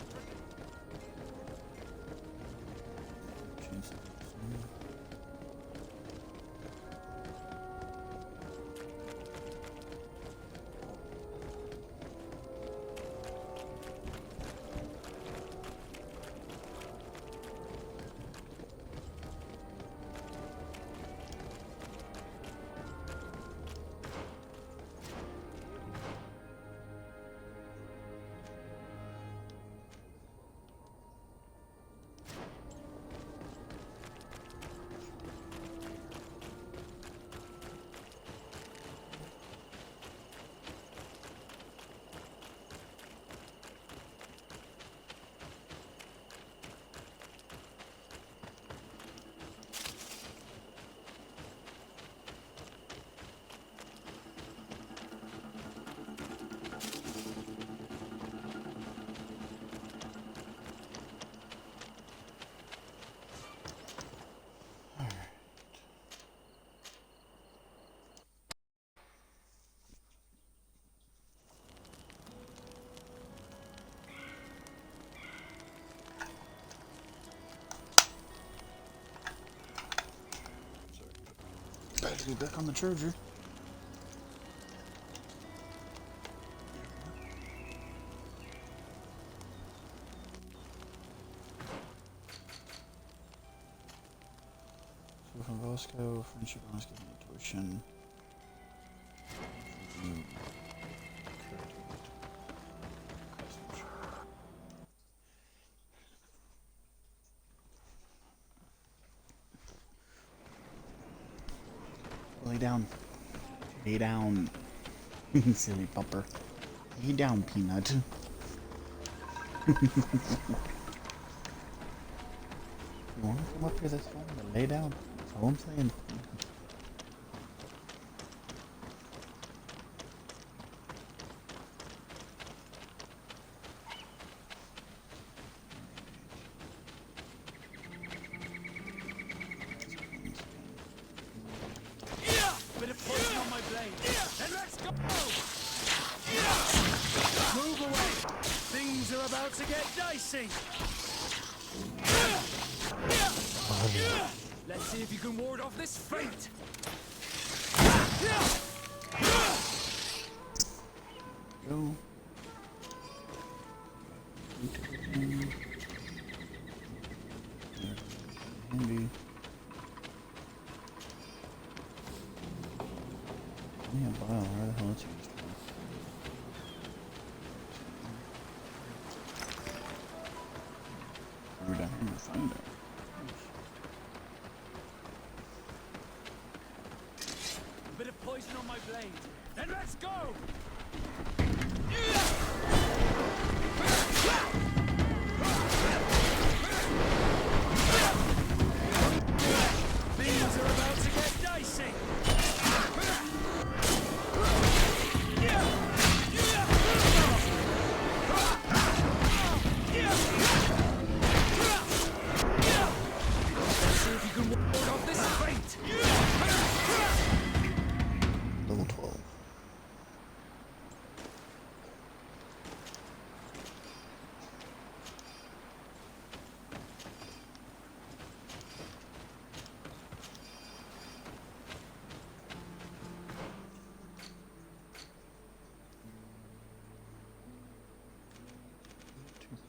Battery back on the charger. So from Bosco, friendship, honest, giving intuition. Lay down. Lay down. Silly pupper. Lay down, Peanut. You want to come up here, that's fine, but lay down. That's all I'm saying. Bit of poison on my blade. And let's go! Move away! Things are about to get dicey! Let's see if you can ward off this fate. Go. Handy. Yeah, wow, where the hell is he? We're down here to find out. A bit of poison on my blade. Then let's go! Things are about to get dicey! Let's see if you can ward off this fate. Level 12.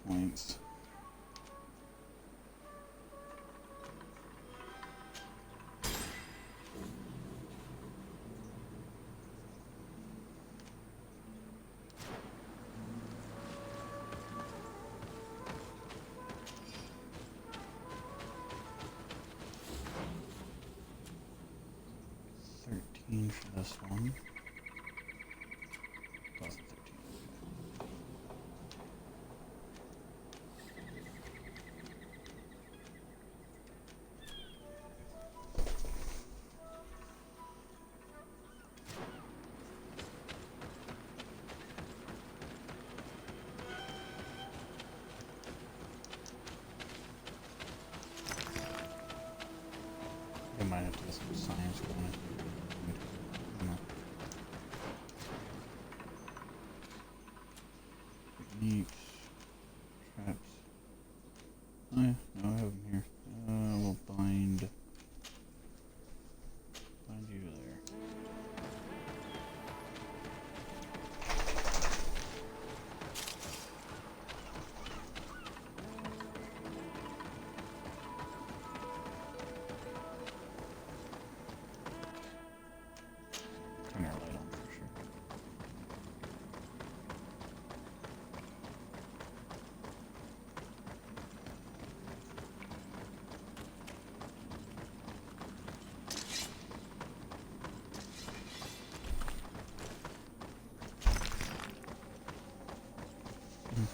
Points. For this one. Plus 13. I might have to get some science going.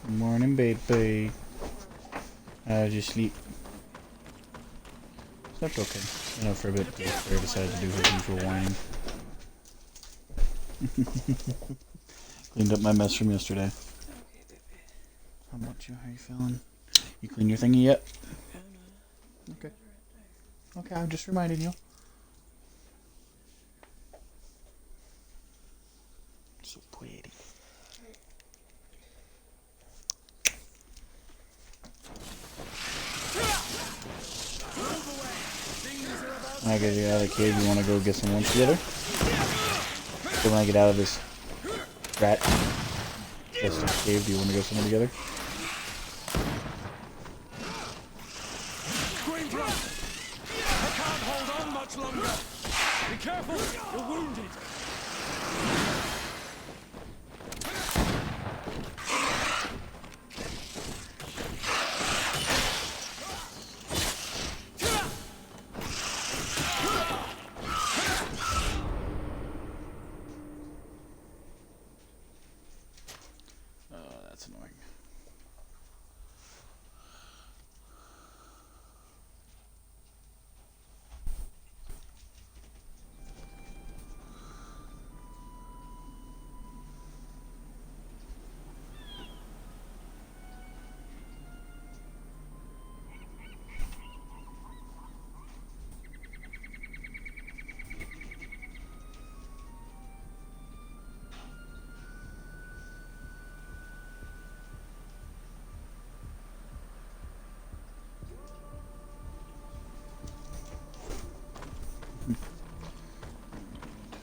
Morning, baby. How did you sleep? Slept okay. I know for a bit, Claire decided to do her usual whining. Cleaned up my mess from yesterday. How about you? How you feeling? You clean your thingy yet? Okay. Okay, I'm just reminding you. So pretty. When I get you out of the cave, you want to go get some lunch together? So when I get out of this rat cave, do you want to go somewhere together? I can't hold on much longer. Be careful, you're wounded. That's annoying.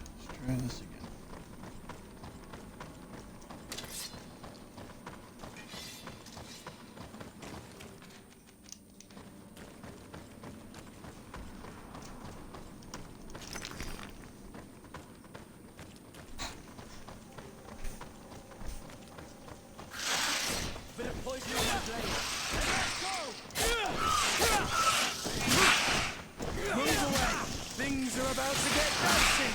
Let's try this again. Bit of poison on my blade. Let's go! Move away! Things are about to get dicey!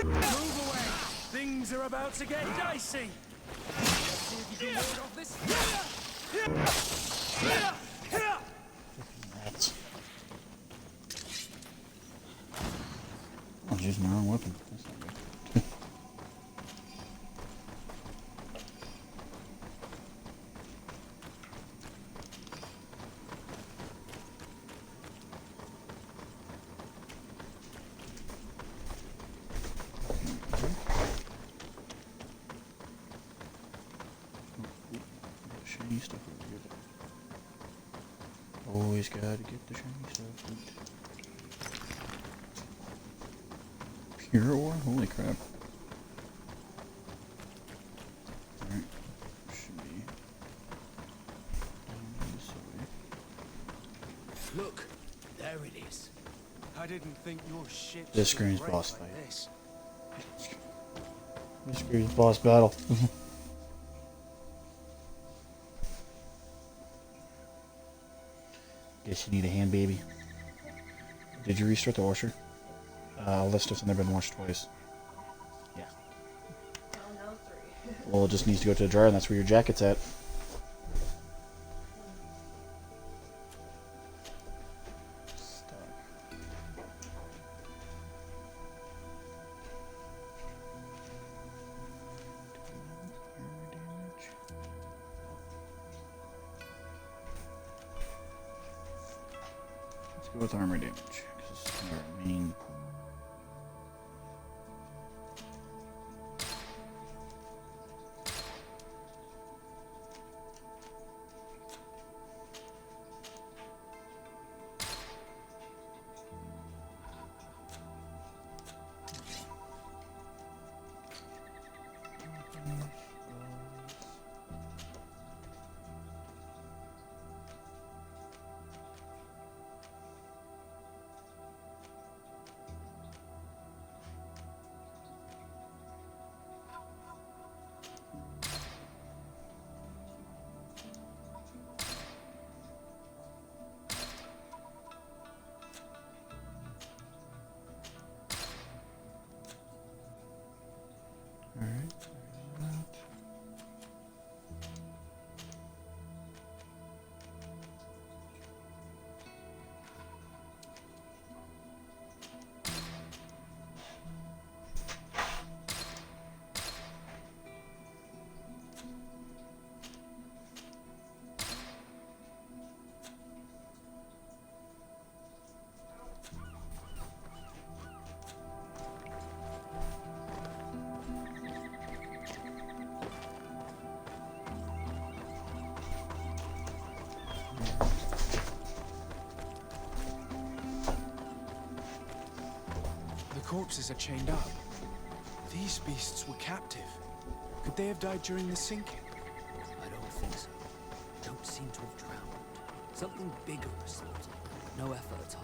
Move away! Things are about to get dicey! Let's see if you can ward off this. Rats. I was using the wrong weapon. That's not good. Shiny stuff over here. Always gotta get the shiny stuff. Pure ore? Holy crap. Alright. Should be down this way. Look, there it is. I didn't think your shit. This screams boss fight. This screams boss battle. Guess you need a hand, baby. Did you restart the washer? All this stuff's never been washed twice. Yeah. Well, it just needs to go to the dryer, and that's where your jacket's at. Let's go with armor damage, because this is our main. corpses are chained up. These beasts were captive. Could they have died during the sinking? I don't think so. Don't seem to have drowned. Something bigger slaughtered them. No effort at all.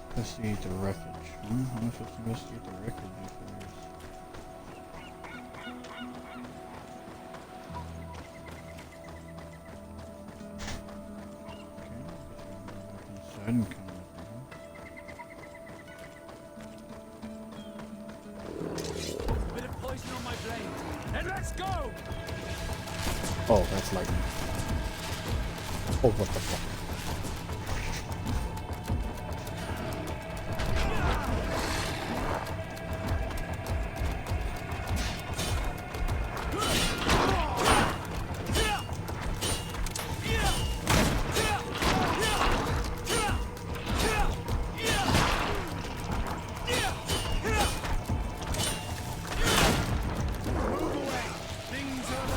Investigate the wreckage. How much have to investigate the wreckage if there is? Okay, inside and come with Bit of poison on my blade. And let's go! Oh, that's lightning. Oh, what the fuck?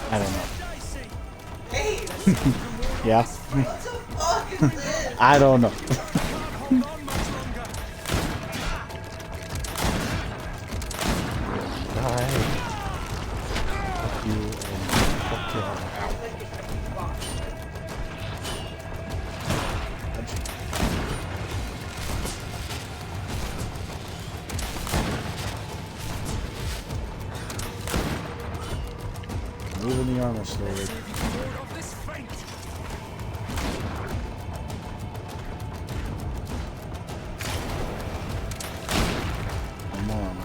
I don't know. Yeah. I don't know. Die. Fuck you and fuck your ow. Moving the armor slowly. Come on.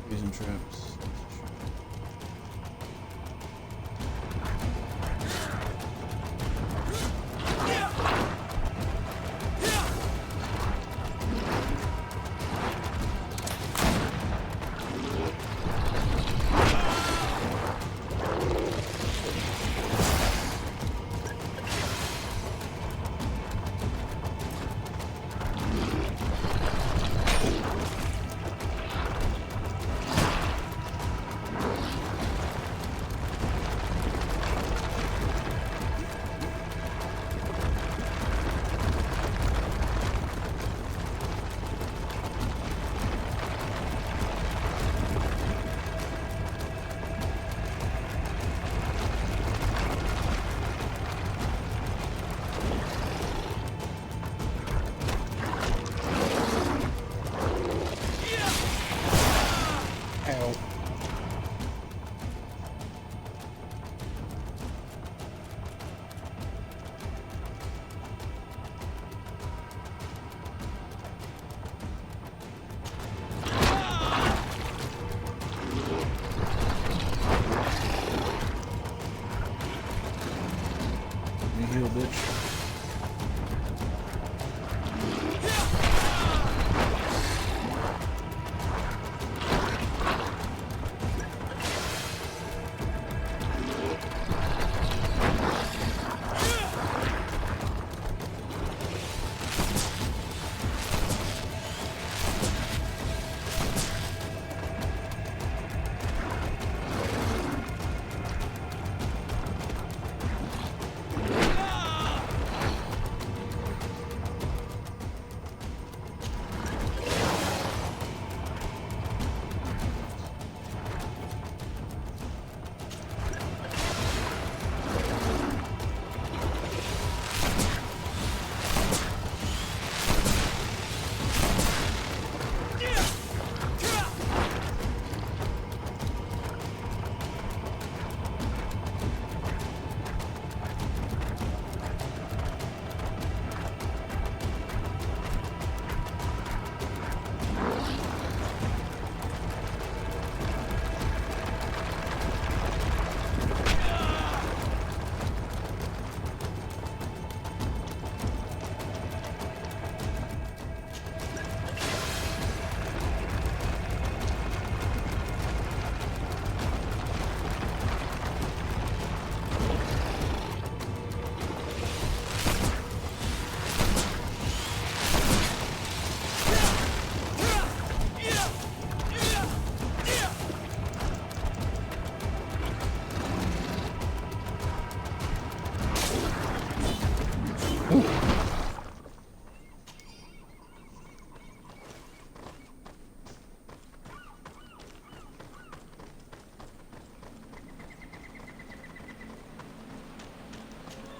Using traps.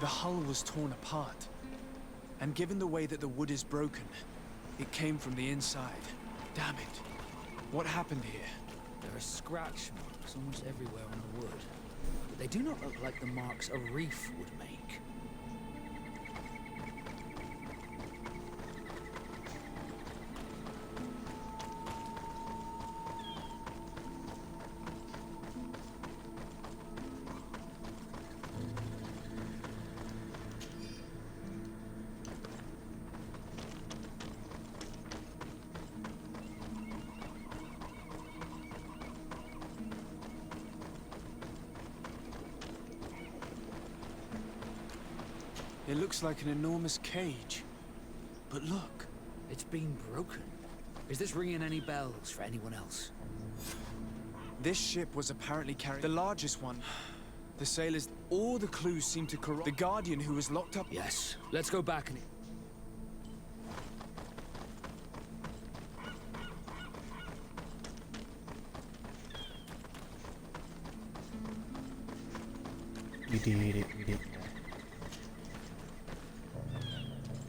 hull was torn apart. And given the way that the wood is broken, it came from the inside. Damn it. What happened here? There are scratch marks almost everywhere on the wood. But they do not look like the marks a reef would make. It looks like an enormous cage. But look. It's been broken. Is this ringing any bells for anyone else? This ship was apparently carrying the largest one. The sailors, all the clues seem to corroborate. The Guardian who was locked up. Yes. Let's go back and... We did it, we did it.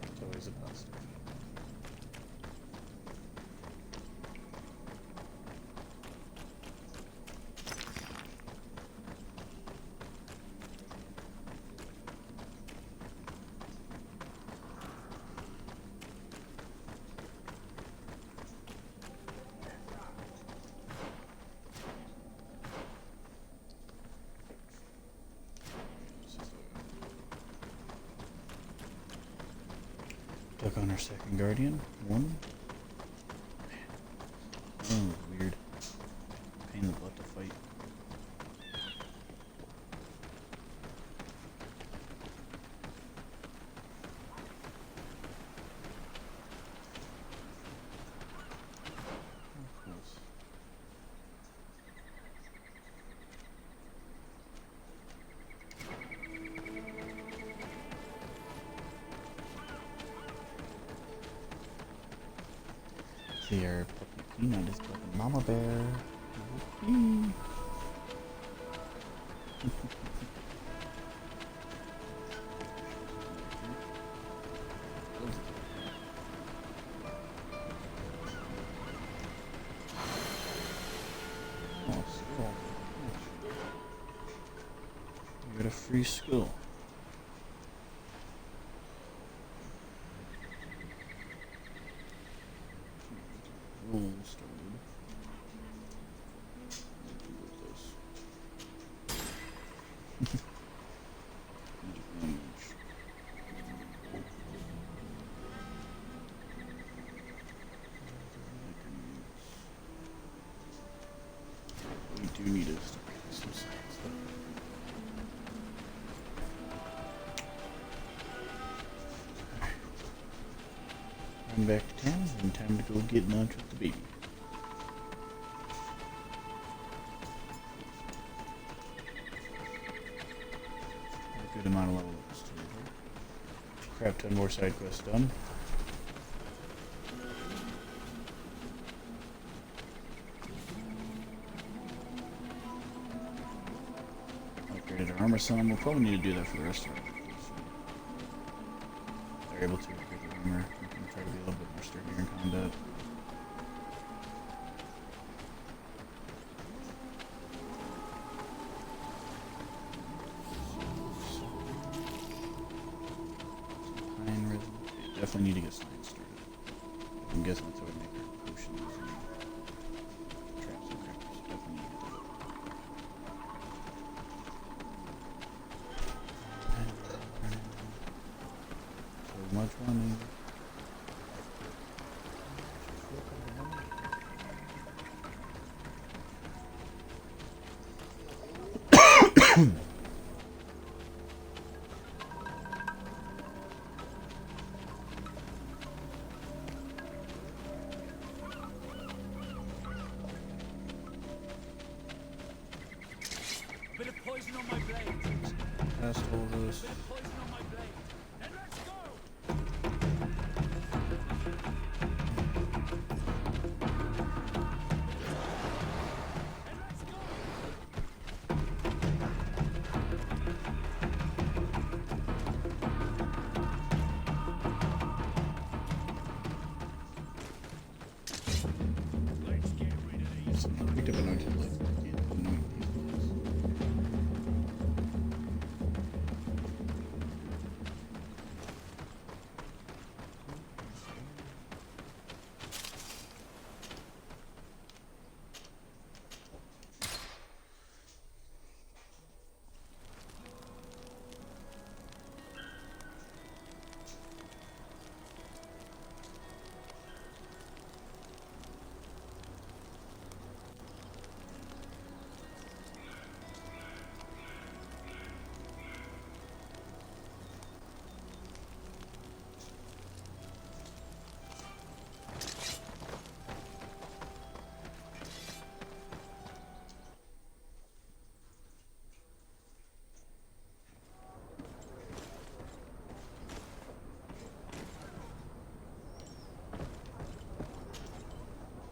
It's always a positive. Took on our second Guardian. One. Oh, weird. Pain in the butt to fight. See our puppy Peanut is talking Mama Bear. Whoopee. Oh, skull. You got a free skull. We do need to start some science stuff. Run back to town and time to go get lunch with the baby. A good amount of level ups to do. Crap ton more side quests done. Upgraded our armor some. We'll probably need to do that for the rest of our lives. They're able to upgrade the armor. We can try to be a little bit more sturdier in combat. Some pine resin. Okay, definitely need to get science started. I'm guessing that's how we make our potions and traps and crap. So definitely need to do that. So much money. Bit of poison on my blade. Past all this. Bit of poison on my blade. And let's go! Picked up an anointed.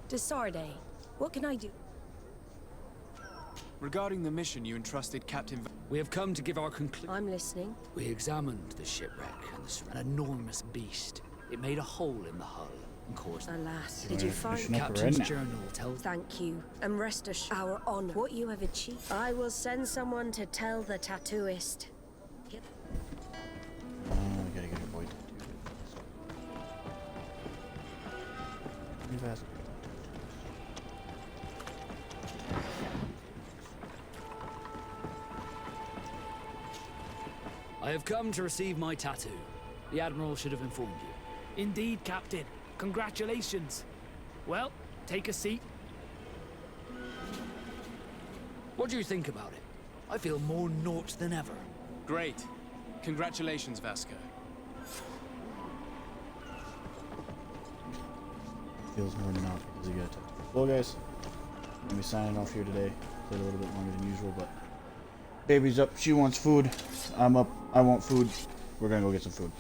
Desarde, what can I do? Regarding the mission you entrusted Captain... We have come to give our conclusion. I'm listening. We examined the shipwreck and an enormous beast. It made a hole in the hull and caused... Alas, did you find... Captain's journal tells... Thank you, and rest assured our honor. What you have achieved. I will send someone to tell the tattooist. I gotta get your boy tattooed. Fast. I have come to receive my tattoo. The Admiral should have informed you. Indeed, Captain. Congratulations. Well, take a seat. What do you think about it? I feel more naught than ever. Great. Congratulations, Vasco. Feels more than not because you got a tattoo. Well, guys, I'm gonna be signing off here today. Played a little bit longer than usual, but baby's up. She wants food. I'm up. I want food. We're gonna go get some food.